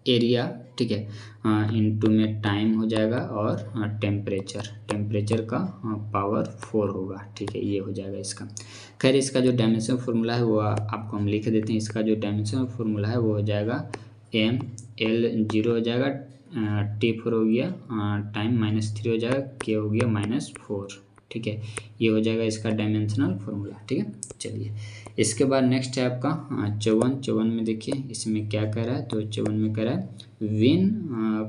एरिया, ठीक है, इनटू में टाइम हो जाएगा, और टेम्परेचर का पावर 4 होगा, ठीक है, ये हो जाएगा इसका। खैर इसका जो डायमेंशन फार्मूला है वो आपको हम लिख देते हैं। इसका जो डायमेंशन फार्मूला है वो हो जाएगा ml 0 हो जाएगा, T4 हो गया, टाइम -3 हो जाएगा, K हो गया -4, ठीक है, ये हो जाएगा इसका डायमेंशनल फार्मूला, ठीक है। चलिए इसके बाद नेक्स्ट है आपका 54 में देखिए इसमें क्या कह रहा है। तो 54 में कह रहा है विन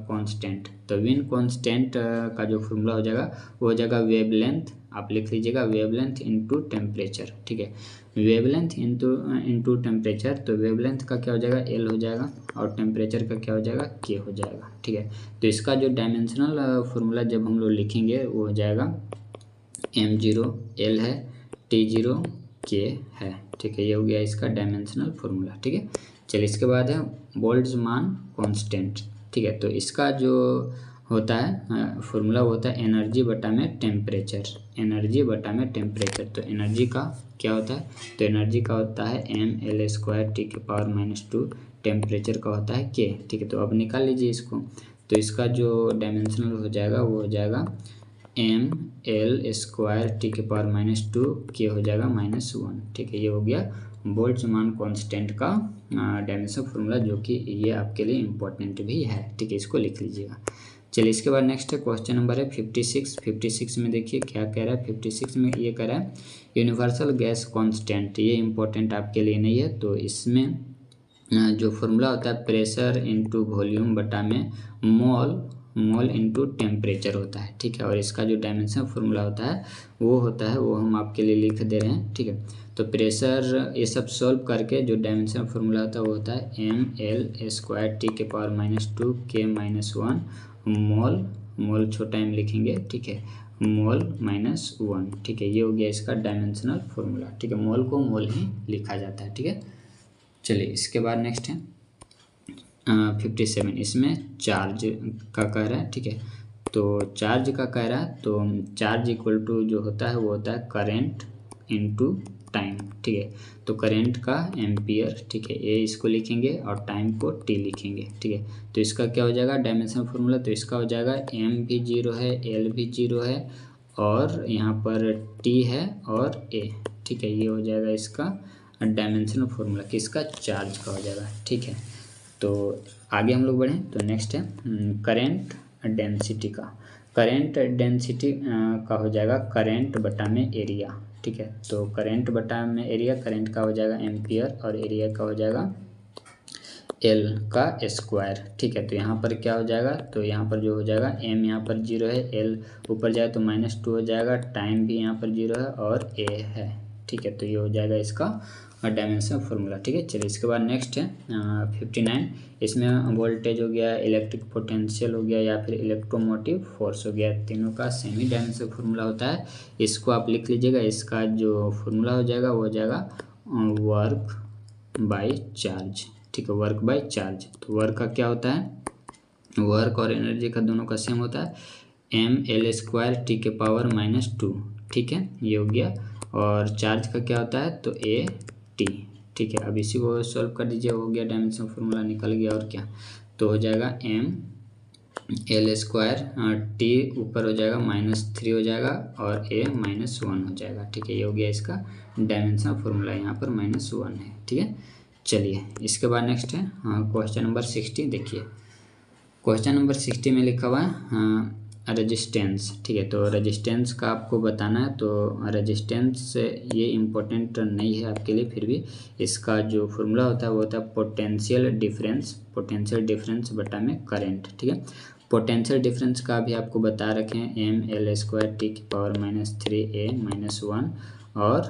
कांस्टेंट। तो विन कांस्टेंट का जो फार्मूला हो जाएगा वो हो जाएगा वेवलेंथ, आप लिख लीजिएगा वेवलेंथ इनटू टेम्परेचर, ठीक है, वेवलेंथ इनटू टेम्परेचर। तो वेवलेंथ का क्या हो जाएगा एल हो जाएगा, और टेम्परेचर का क्या हो जाएगा के हो जाएगा, ठीक है। तो इसका जो डायमेंशनल फार्मूला जब हम लोग लिखेंगे वो हो जाएगा m0 L है, T0 K है, ठीक है, ये हो गया इसका डायमेंशनल फार्मूला, ठीक है। चलिए इसके बाद है बोल्ट्जमान कांस्टेंट, ठीक है। तो इसका जो होता है फार्मूला होता है एनर्जी बटा में टेम्परेचर, एनर्जी बटा में टेम्परेचर। तो एनर्जी का क्या होता है, तो एनर्जी का होता है mL² T के पावर -2, टेम्परेचर का होता है K, ठीक है। तो अब निकाल लीजिए इसको। तो इसका जो डायमेंशनल हो जाएगा वो हो जाएगा mL² T के पावर -2, K हो जाएगा -1, ठीक है, ये हो गया बोल्ट्जमान कांस्टेंट का डायमेंशन फार्मूला, जो कि ये आपके लिए इम्पोर्टेंट भी है, ठीक है, इसको लिख लीजिएगा। चलिए इसके बाद नेक्स्ट है क्वेश्चन नंबर है 56 में देखिए क्या कह रहा है। 56 में ये कह रहा है यूनिवर्सल गैस कांस्टेंट, ये इम्पोर्टेंट आपके लिए नहीं है। तो इसमें जो फार्मूला होता है प्रेशर इनटू वॉल्यूम बटा में मोल इनटू टेम्परेचर होता है, ठीक है। और इसका जो डायमेंशन फार्मूला होता है वो हम आपके लिए लिख दे रहे हैं, ठीक है। तो प्रेशर ये सब सॉल्व करके जो डायमेंशन फार्मूला होता है वो होता है mL² T के पावर -2 K -1 मोल छोटा m लिखेंगे, ठीक है, मोल -1, ठीक है, ये हो गया इसका डायमेंशनल फार्मूला, ठीक है। मोल को मोल ही लिखा जाता है, ठीक है। चलिए इसके बाद नेक्स्ट है 57, इसमें चार्ज का कह रहा है, ठीक है। तो चार्ज का कह रहा है, तो चार्ज इक्वल टू जो होता है वो होता है करेंट इनटू टाइम, ठीक है। तो करेंट का एम्पियर, ठीक है, ये इसको लिखेंगे और टाइम को टी लिखेंगे, ठीक है। तो इसका क्या हो जाएगा डायमेंशन फार्मूला, तो इसका हो जाएगा एम भी 0 है, एल भी 0 है, और यहाँ पर टी है और ए, ठीक है, ये हो जाएगा इसका डायमेंशनल फार्मूला किसका, चार्ज का हो जाएगा, ठीक है। तो आगे हम लोग बढ़ें, तो नेक्स्ट है करेंट डेंसिटी का। करेंट डेंसिटी का हो जाएगा करेंट बटा में एरिया, ठीक है। तो करेंट बटा में एरिया, करेंट का हो जाएगा एम्पियर और एरिया का हो जाएगा एल का स्क्वायर, ठीक है। तो यहाँ पर क्या हो जाएगा, तो यहाँ पर जो हो जाएगा एम यहाँ पर 0 है, एल ऊपर जाए तो -2 हो जाएगा, टाइम भी यहाँ पर 0 है और ए है, ठीक है। तो ये हो जाएगा इसका डायमेंशन फार्मूला, ठीक है। चलिए इसके बाद नेक्स्ट है 59, इसमें वोल्टेज हो गया, इलेक्ट्रिक पोटेंशियल हो गया, या फिर इलेक्ट्रोमोटिव फोर्स हो गया, तीनों का सेमी डायमेंशन फार्मूला होता है। इसको आप लिख लीजिएगा। इसका जो फार्मूला हो जाएगा वो हो जाएगा वर्क बाय चार्ज, ठीक है, वर्क बाय चार्ज। तो वर्क का क्या होता है, वर्क और एनर्जी का दोनों का सेम होता है mL² T के पावर -2, ठीक है, ये हो गया। और चार्ज का क्या होता है, तो ए टी, ठीक है। अब इसी को सॉल्व कर दीजिए, हो गया डायमेंशन फार्मूला निकल गया, और क्या, तो हो जाएगा mL² टी ऊपर हो जाएगा -3 हो जाएगा और a -1 हो जाएगा, ठीक है, ये हो गया इसका डायमेंशन फार्मूला, यहाँ पर -1 है, ठीक है। चलिए इसके बाद नेक्स्ट है क्वेश्चन नंबर 60। देखिए क्वेश्चन नंबर 60 में लिखा हुआ है रेजिस्टेंस। ठीक है, तो रेजिस्टेंस का आपको बताना है। तो रेजिस्टेंस ये इम्पोर्टेंट नहीं है आपके लिए, फिर भी इसका जो फॉर्मूला होता है वो होता है पोटेंशियल डिफरेंस बटा में करंट। ठीक है, पोटेंशियल डिफरेंस का भी आपको बता रखे हैं ml² t⁻³ और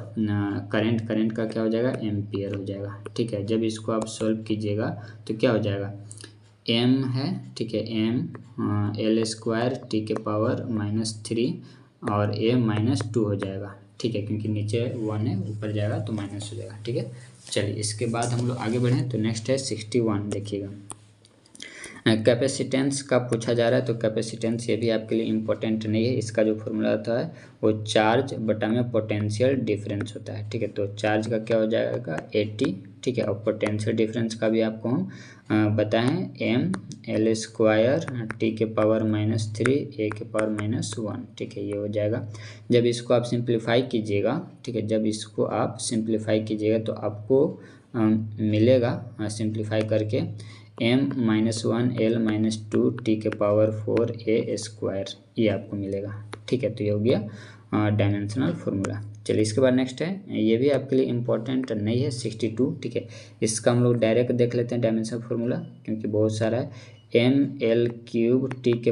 करंट का क्या हो जाएगा, एम्पियर हो जाएगा। ठीक है, जब इसको आप सॉल्व कीजिएगा तो क्या हो जाएगा, m है, ठीक है, ml² t⁻³ और a -2 हो जाएगा। ठीक है, क्योंकि नीचे 1 है, ऊपर जाएगा तो माइनस हो जाएगा। ठीक है, चलिए इसके बाद हम लोग आगे बढ़ें। तो नेक्स्ट है 61। देखिएगा कैपेसिटेंस का पूछा जा रहा है। तो कैपेसिटेंस ये भी आपके लिए इम्पोर्टेंट नहीं है। इसका जो फॉर्मूला होता है वो चार्ज बटा में पोटेंशियल डिफरेंस होता है। ठीक है, तो चार्ज का क्या हो जाएगा 80। ठीक है, और पोटेंशियल डिफरेंस का भी आपको हम बताएं ml² t⁻³ a⁻1। ठीक है, ये हो जाएगा। जब इसको आप सिंप्लीफाई कीजिएगा, ठीक है, जब इसको आप सिंप्लीफाई कीजिएगा तो आपको मिलेगा सिंप्लीफाई करके m-1 l-2 t⁴ a², ये आपको मिलेगा। ठीक है, तो ये हो गया डायमेंशनल फार्मूला। चलिए इसके बाद नेक्स्ट है, ये भी आपके लिए इम्पोर्टेंट नहीं है 62। ठीक है, इसका हम लोग डायरेक्ट देख लेते हैं डायमेंशनल फार्मूला, क्योंकि बहुत सारा है। ml³ t⁵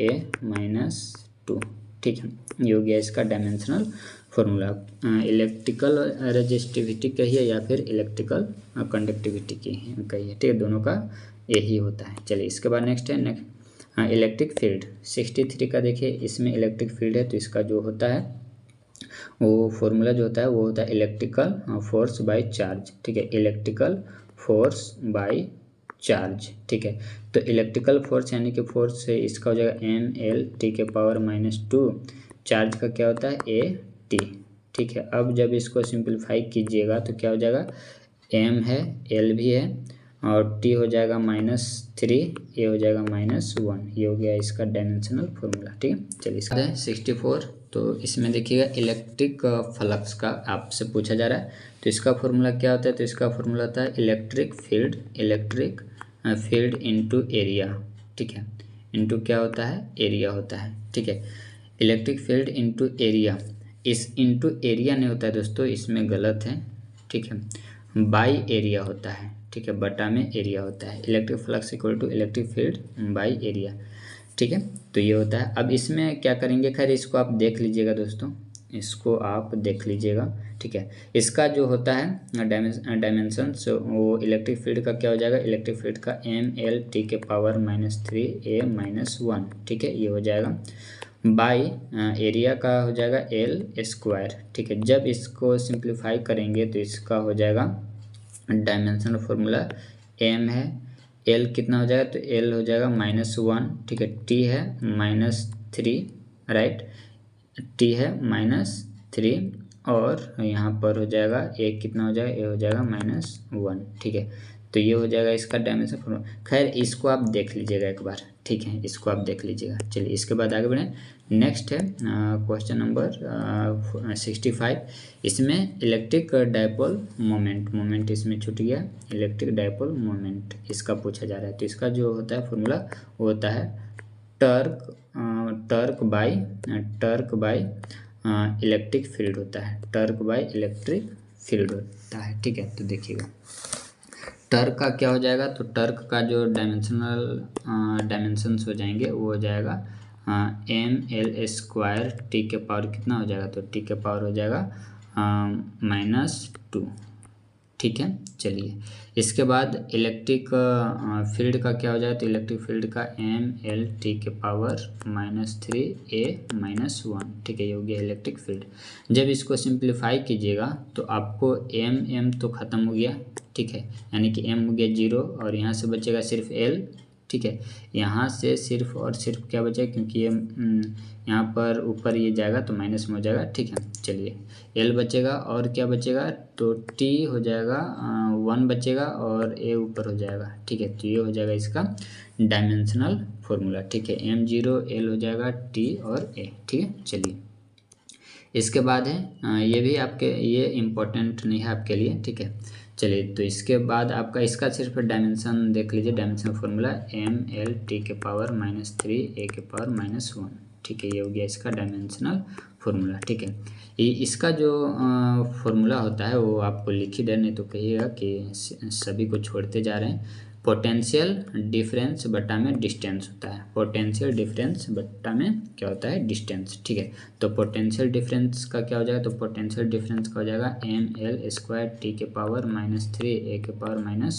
a-2। ठीक है, ये हो गया इसका डायमेंशनल फार्मूला। इलेक्ट्रिकल रेजिस्टिविटी कहिए या फिर इलेक्ट्रिकल कंडक्टिविटी की कहिए, ठीक है, दोनों का यही होता है। चलिए इसके बाद नेक्स्ट है इलेक्ट्रिक फील्ड 63 का। देखिए इसमें इलेक्ट्रिक फील्ड है, तो इसका जो होता है वो फॉर्मूला जो होता है वो होता है इलेक्ट्रिकल फोर्स बाय चार्ज। ठीक है, इलेक्ट्रिकल फोर्स बाय चार्ज। ठीक है, तो इलेक्ट्रिकल फोर्स यानी कि फोर्स से इसका हो जाएगा ml t⁻²। चार्ज का क्या होता है a_t। ठीक है, अब जब इसको सिंप्लीफाई कीजिएगा तो क्या हो जाएगा, m है, l भी है और t हो जाएगा -3, a हो जाएगा -1। ये हो गया इसका डायमेंशनल फार्मूला। ठीक है, चलिए इसका है 64। तो इसमें देखिएगा इलेक्ट्रिक फ्लक्स का आपसे पूछा जा रहा है। तो इसका फार्मूला क्या होता है, तो इसका फार्मूला होता है इलेक्ट्रिक फील्ड इनटू एरिया। ठीक है, इनटू क्या होता है, एरिया होता है। ठीक है, इलेक्ट्रिक फील्ड इनटू एरिया, इस इनटू एरिया नहीं होता है दोस्तों, इसमें गलत है। ठीक है, बाई एरिया होता है। ठीक है, बटा में एरिया होता है। Electric flux equal to electric field by area. ठीक है, तो ये होता है। अब इसमें क्या करेंगे, खैर इसको आप देख लीजिएगा दोस्तों, इसको आप देख लीजिएगा। ठीक है, इसका जो होता है डायमेंशन वो इलेक्ट्रिक फील्ड का क्या हो जाएगा, इलेक्ट्रिक फील्ड का ml t⁻³ a-1। ठीक है, ये हो जाएगा बाई एरिया का हो जाएगा l²। ठीक है, जब इसको सिंप्लीफाई करेंगे तो इसका हो जाएगा डायमेंशनल फार्मूला m है, l कितना हो जाएगा, तो l हो जाएगा -1। ठीक है, t है -3, राइट, t है -3 और यहाँ पर हो जाएगा a कितना हो जाएगा, a हो जाएगा -1। ठीक है, तो ये हो जाएगा इसका डायमेंशन फार्मूला। खैर इसको आप देख लीजिएगा एक बार। ठीक है, इसको आप देख लीजिएगा। चलिए इसके बाद आगे बढ़ें। नेक्स्ट है क्वेश्चन नंबर 65। इसमें इलेक्ट्रिक डायपोल मोमेंट इसमें छूट गया, इलेक्ट्रिक डायपोल मोमेंट इसका पूछा जा रहा है। तो इसका जो होता है फॉर्मूला वो होता है टर्क बाय इलेक्ट्रिक फील्ड होता है, टर्क बाय इलेक्ट्रिक फील्ड होता है। ठीक है, तो देखिएगा टर्क का क्या हो जाएगा, तो टर्क का जो डायमेंशंस हो जाएंगे वो हो जाएगा ml² t के पावर कितना हो जाएगा, तो t के पावर हो जाएगा -2। ठीक है, चलिए इसके बाद इलेक्ट्रिक फील्ड का क्या हो जाएगा, तो इलेक्ट्रिक फील्ड का ml t⁻³ a-1। ठीक है, ये हो गया इलेक्ट्रिक फील्ड। जब इसको सिंप्लीफाई कीजिएगा तो आपको m तो ख़त्म हो गया। ठीक है, यानी कि m हो गया 0 और यहाँ से बचेगा सिर्फ l। ठीक है, यहाँ से सिर्फ और सिर्फ क्या बचेगा, क्योंकि ये यहाँ पर ऊपर ये जाएगा तो माइनस में हो जाएगा। ठीक है, चलिए l बचेगा और क्या बचेगा, तो t हो जाएगा 1 बचेगा और a ऊपर हो जाएगा। ठीक है, तो ये हो जाएगा इसका डायमेंशनल फार्मूला। ठीक है, m0 l हो जाएगा t और a। ठीक है, चलिए इसके बाद है ये भी आपके ये इम्पोर्टेंट नहीं है आपके लिए, ठीक है। चलिए, तो इसके बाद आपका इसका सिर्फ डायमेंशन देख लीजिए। डायमेंशन फार्मूला ml(t⁻³ (1), ठीक है। ये हो गया इसका डायमेंशनल फार्मूला, ठीक है। ये इसका जो फार्मूला होता है वो आपको लिख ही दे, नहीं तो कहिएगा कि सभी को छोड़ते जा रहे हैं। पोटेंशियल डिफरेंस बटा में डिस्टेंस होता है। पोटेंशियल डिफरेंस बटा में क्या होता है, डिस्टेंस, ठीक है। तो पोटेंशियल डिफरेंस का क्या हो जाएगा, तो पोटेंशियल डिफरेंस का हो जाएगा ml²t⁻³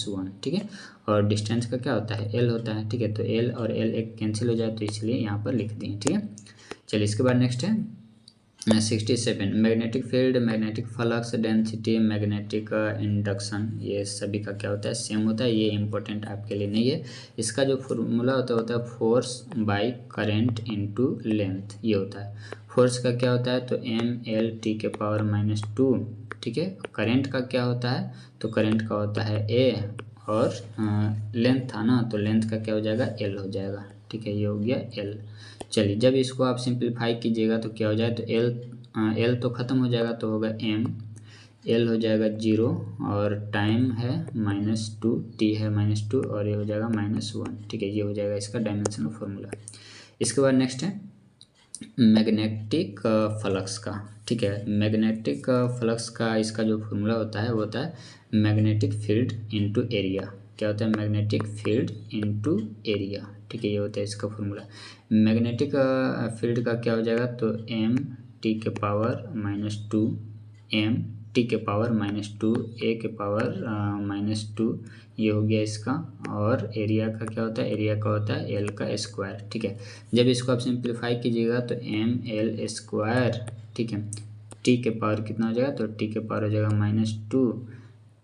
(1), ठीक है। और डिस्टेंस का क्या होता है, एल होता है, ठीक है। तो एल और एल एक कैंसिल हो जाए, तो इसलिए यहाँ पर लिख दिए, ठीक है। चलिए, इसके बाद नेक्स्ट है 67 magnetic field, magnetic flux density, magnetic induction, ये सभी का क्या होता है, सेम होता है। ये इंपॉर्टेंट आपके लिए नहीं है। इसका जो फॉर्मूला होता है force by current into length, ये होता है। फोर्स का क्या होता है, तो ml(t⁻²), ठीक है। करंट का क्या होता है, तो करंट का होता है ए, और लेंथ था ना, तो लेंथ का क्या हो जाएगा, एल हो जाएगा, ठीक है। ये हो गया एल। चलिए, जब इसको आप सिंप्लीफाई कीजिएगा तो क्या हो जाए, तो एल तो ख़त्म हो जाएगा, तो होगा एम, एल हो जाएगा 0, और टाइम है -2, टी है -2, और ये हो जाएगा -1, ठीक है। ये हो जाएगा इसका डायमेंशनल फार्मूला। इसके बाद नेक्स्ट है मैग्नेटिक फ्लक्स का, ठीक है। मैग्नेटिक फ्लक्स का इसका जो फार्मूला होता है वो होता है मैग्नेटिक फील्ड इंटू एरिया। क्या होता है, मैग्नेटिक फील्ड इंटू एरिया, ठीक है। ये होता है इसका फार्मूला। मैग्नेटिक फील्ड का क्या हो जाएगा, तो m(t⁻²), m(t⁻²), a⁻−2, ये हो गया इसका। और एरिया का क्या होता है, एरिया का होता है एल का स्क्वायर, ठीक है। जब इसको आप सिंप्लीफाई कीजिएगा तो ml², ठीक है। टी के पावर कितना हो जाएगा, तो टी के पावर हो जाएगा -2,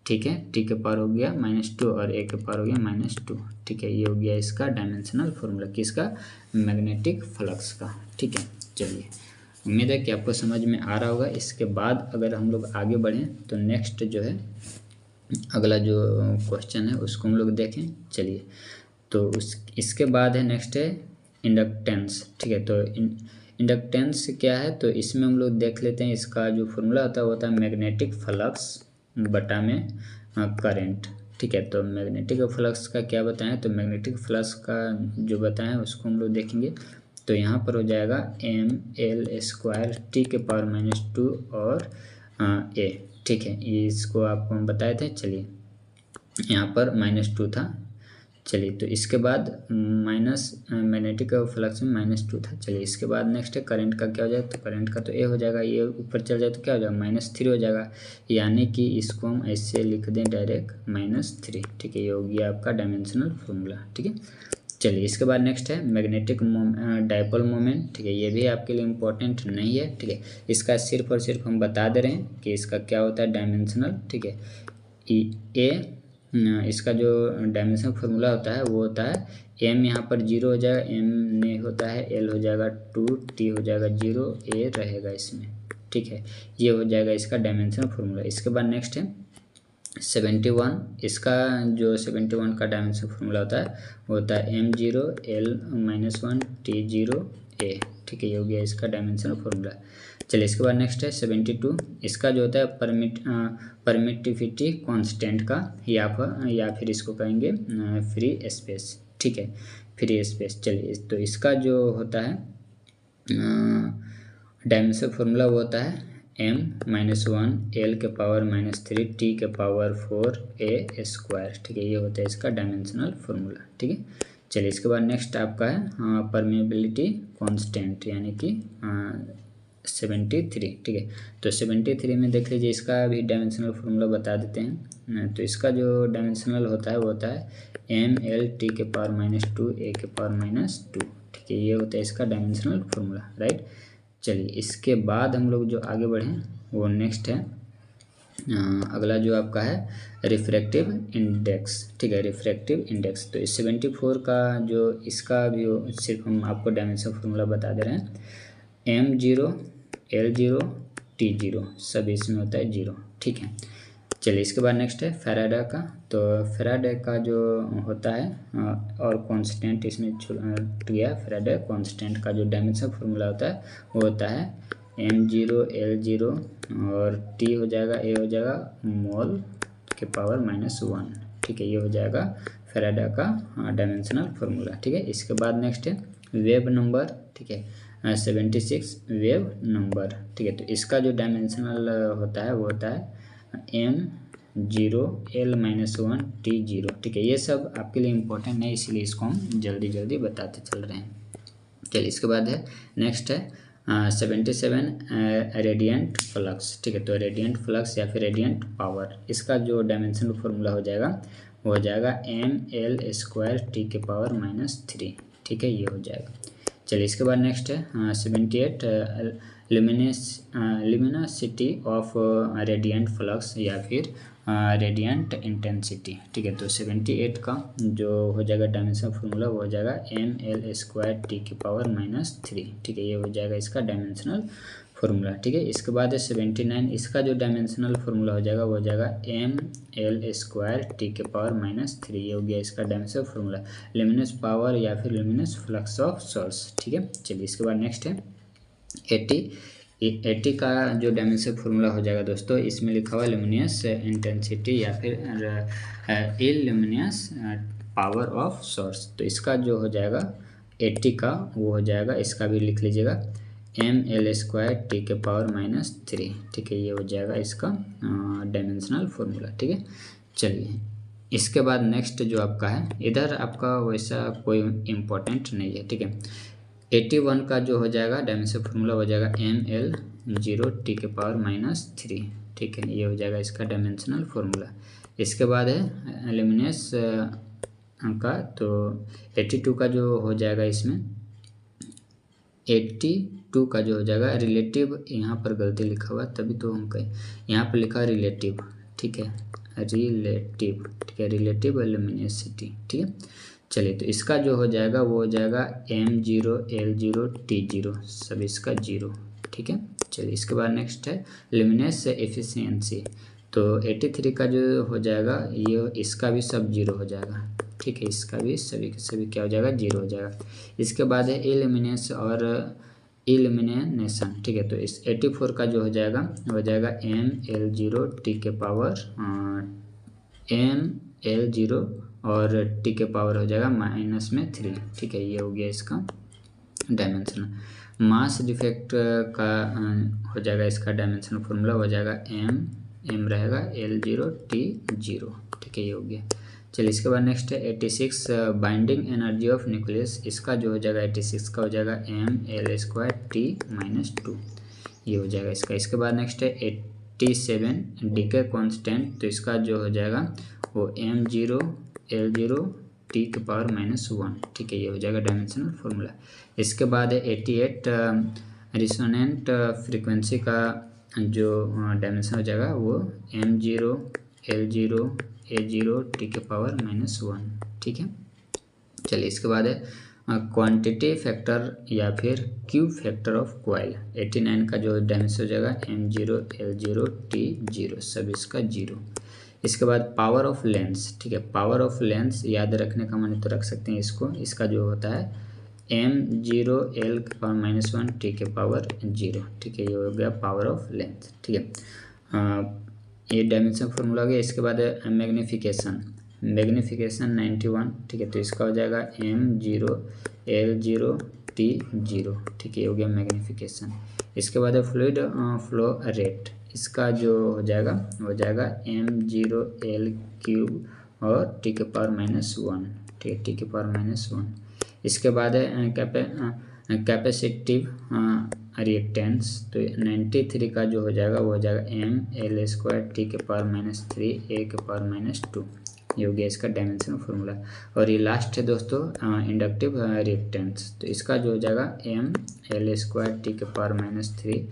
ठीक है। टी के पावर हो गया -2, और ए के पावर हो गया -2, ठीक है। ये हो गया इसका डायमेंशनल फार्मूला किसका, मैग्नेटिक फ्लक्स का, ठीक है। चलिए, उम्मीद है कि आपको समझ में आ रहा होगा। इसके बाद अगर हम लोग आगे बढ़ें तो नेक्स्ट जो है अगला जो क्वेश्चन है उसको हम लोग देखें। चलिए, तो इसके बाद है नेक्स्ट है इंडक्टेंस, ठीक है। तो इंडक्टेंस क्या है, तो इसमें हम लोग देख लेते हैं। इसका जो फार्मूला होता है मैग्नेटिक फ्लक्स बटा में करंट, ठीक है। तो मैग्नेटिक फ्लक्स का क्या बताएं, तो मैग्नेटिक फ्लक्स का जो बताएं उसको हम लोग देखेंगे। तो यहाँ पर हो जाएगा ml²t⁻², और ए, ठीक है। ये इसको आपको हम बताए थे। चलिए, यहाँ पर -2 था। चलिए, तो इसके बाद मैग्नेटिक फ्लक्स में -2 था। चलिए, इसके बाद नेक्स्ट है करंट का क्या हो जाएगा, तो करंट का तो ए हो जाएगा, ये ऊपर चल जाए तो क्या हो जाएगा, -3 हो जाएगा। यानी कि इसको हम ऐसे लिख दें डायरेक्ट -3, ठीक है। ये हो गया आपका डायमेंशनल फार्मूला, ठीक है। चलिए, इसके बाद नेक्स्ट है मैग्नेटिक डाइपोल मोमेंट, ठीक है। ये भी आपके लिए इम्पोर्टेंट नहीं है, ठीक है। इसका सिर्फ और सिर्फ हम बता दे रहे हैं कि इसका क्या होता है डायमेंशनल, ठीक है। इसका जो डायमेंशनल फार्मूला होता है वो होता है m, यहाँ पर 0 हो जाएगा, m नहीं होता है, l हो जाएगा 2, t हो जाएगा 0, a रहेगा इसमें, ठीक है। ये हो जाएगा इसका डायमेंशनल फार्मूला। इसके बाद नेक्स्ट है 71। इसका जो 71 का डायमेंशन फार्मूला होता है वो होता है m0, l-1, t0, a, ठीक है। ये हो गया इसका डायमेंशनल फार्मूला। चलिए, इसके बाद नेक्स्ट है 72। इसका जो होता है परमिटिविटी कांस्टेंट का, या फिर इसको कहेंगे फ्री स्पेस, ठीक है, फ्री स्पेस। चलिए, तो इसका जो होता है डायमेंशनल फार्मूला वो होता है m-1, l⁻³ t⁻4 a², ठीक है। ये होता है इसका डायमेंशनल फार्मूला, ठीक है। चलिए, इसके बाद नेक्स्ट आपका है परमेबिलिटी कांस्टेंट, यानी कि 73, ठीक है। तो 73 में देख लीजिए, इसका भी डायमेंशनल फार्मूला बता देते हैं। तो इसका जो डायमेंशनल होता है वो होता है ml(t⁻², a⁻², ठीक है। ये होता है इसका डायमेंशनल फार्मूला, राइट। चलिए, इसके बाद हम लोग जो आगे बढ़ें वो नेक्स्ट है अगला जो आपका है रिफ्रैक्टिव इंडेक्स, ठीक है। रिफ्रैक्टिव इंडेक्स, तो इस 74 का जो इसका भी सिर्फ हम आपको डायमेंशन फार्मूला बता दे रहे हैं। m0, l0, t0 सब इसमें होता है 0, ठीक है। चलिए, इसके बाद नेक्स्ट है फैराडे का। तो फैराडे का जो होता है और कांस्टेंट इसमें छूट गया। फैराडे कांस्टेंट का जो डायमेंशन फार्मूला होता है वो होता है m0l0 और t हो जाएगा, a हो जाएगा मोल के पावर -1। ठीक है, ये हो जाएगा फैराडे का डायमेंशनल फार्मूला। ठीक है, इसके बाद नेक्स्ट है वेव नंबर। ठीक है, 76 वेव नंबर। ठीक है, तो इसका जो डायमेंशनल होता है वो होता है m0l-1t0। ठीक है, ये सब आपके लिए इम्पोर्टेंट है, इसीलिए इसको हम जल्दी जल्दी बताते चल रहे हैं। चलिए, इसके बाद है नेक्स्ट है 77 रेडियंट फ्लक्स। ठीक है, तो रेडियंट फ्लक्स या फिर रेडियंट पावर, इसका जो डायमेंशनल फार्मूला हो जाएगा वो हो जाएगा ml² t (-3). ठीक है, ये हो जाएगा। चलिए, इसके बाद नेक्स्ट है 78 लिमिनोसिटी ऑफ रेडियंट फ्लक्स या फिर रेडियंट इंटेंसिटी। ठीक है, तो 78 का जो हो जाएगा डायमेंशनल फार्मूला वो हो जाएगा ml² t (-3). ठीक है, ये हो जाएगा इसका डायमेंशनल फार्मूला। ठीक है, इसके बाद है 79, इसका जो डायमेंशनल फार्मूला हो जाएगा वो हो जाएगा ml² t (-3). ये हो गया इसका डायमेंशनल फार्मूला, लुमिनस पावर या फिर लुमिनस फ्लक्स ऑफ सोर्स। ठीक है, चलिए, इसके बाद नेक्स्ट है 80 का जो डायमेंशनल फार्मूला हो जाएगा दोस्तों, इसमें लिखा हुआ लुमिनस इंटेंसिटी या फिर इल्यूमिनस पावर ऑफ सोर्स। तो इसका जो हो जाएगा 80 का वो हो जाएगा, इसका भी लिख लीजिएगा ml² t (-3). ठीक है, ये हो जाएगा इसका डायमेंशनल फार्मूला। ठीक है, चलिए, इसके बाद नेक्स्ट जो आपका है, इधर आपका वैसा कोई इम्पोर्टेंट नहीं है। ठीक है, 81 का जो हो जाएगा डायमेंशनल फार्मूला हो जाएगा ml0 t (-3). ठीक है, ये हो जाएगा इसका डायमेंशनल फार्मूला। इसके बाद है लुमिनस का, तो 82 का जो हो जाएगा, इसमें 82 का जो हो जाएगा रिलेटिव, यहाँ पर गलती लिखा हुआ तभी तो हम कहें, यहाँ पर लिखा रिलेटिव। ठीक है, रिलेटिव। ठीक है, रिलेटिव लुमिनोसिटी। ठीक है, चलिए, तो इसका जो हो जाएगा वो हो जाएगा m0l0 t0, सब इसका 0। ठीक है, चलिए, इसके बाद नेक्स्ट है लुमिनस एफिशिएंसी। तो 83 का जो हो जाएगा ये, इसका भी सब 0 हो जाएगा। ठीक है, इसका भी सभी के सभी क्या हो जाएगा, 0 हो जाएगा। इसके बाद है इल्यूमिनेस और इल्यूमिनेशन। ठीक है, तो इस 84 का जो हो जाएगा ml0 t ml0 और t के पावर हो जाएगा -3। ठीक है, ये हो गया इसका डायमेंशन। मास डिफेक्ट का हो जाएगा, इसका डायमेंशनल फार्मूला हो जाएगा m रहेगा l0 t0। ठीक है, ये हो गया। चलिए, इसके बाद नेक्स्ट है 86 बाइंडिंग एनर्जी ऑफ न्यूक्लियस। इसका जो हो जाएगा 86 का हो जाएगा ml² t (-2). ये हो जाएगा इसका। इसके बाद नेक्स्ट है 87 डीके कांस्टेंट। तो इसका जो हो जाएगा वो m0l0 t (-1). ठीक है, ये हो जाएगा डायमेंशनल फार्मूला। इसके बाद है 88 रिसोनेंट फ्रीक्वेंसी का जो डायमेंशन हो जाएगा वो m0l0 a0 t (-1). ठीक है, चलिए, इसके बाद है क्वांटिटी फैक्टर या फिर क्यूब फैक्टर ऑफ कॉइल। 89 का जो डायमेंशन हो जाएगा m0l0 t0, सब इसका 0। इसके बाद पावर ऑफ लेंस। ठीक है, पावर ऑफ लेंस याद रखने का मन तो रख सकते हैं इसको, इसका जो होता है m0l (-1 t (0). ठीक है, ये हो गया पावर ऑफ लेंस। ठीक है, ये डायमेंशन फार्मूला हो गया। इसके बाद है मैग्नीफिकेशन। मैग्नीफिकेशन 91। ठीक है, तो इसका हो जाएगा m0l0 t0। ठीक है, ये हो गया मैग्नीफिकेशन। इसके बाद है फ्लूइड फ्लो रेट। इसका जो हो जाएगा m0l³ और t (-1). ठीक है, t (-1). इसके बाद है कैपेसिटिव रिएक्टेंस। तो 93 का जो हो जाएगा वो हो जाएगा ml² t (-3 a⁻²). ये हो गया इसका डायमेंशनल फार्मूला। और ये लास्ट है दोस्तों इंडक्टिव रिएक्टेंस। तो इसका जो हो जाएगा ml² t (-3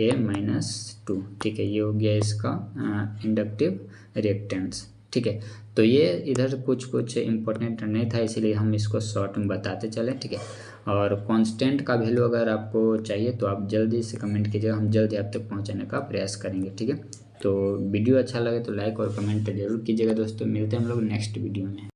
a-2). ठीक है, ये हो गया इसका इंडक्टिव रिएक्टेंस। ठीक है, तो ये इधर कुछ इम्पोर्टेंट नहीं था, इसीलिए हम इसको शॉर्ट में बताते चले। ठीक है, और कांस्टेंट का वैल्यू अगर आपको चाहिए तो आप जल्दी से कमेंट कीजिएगा, हम जल्दी आप तक पहुंचाने का प्रयास करेंगे। ठीक है, तो वीडियो अच्छा लगे तो लाइक और कमेंट जरूर कीजिएगा दोस्तों। मिलते हैं हम लोग नेक्स्ट वीडियो में।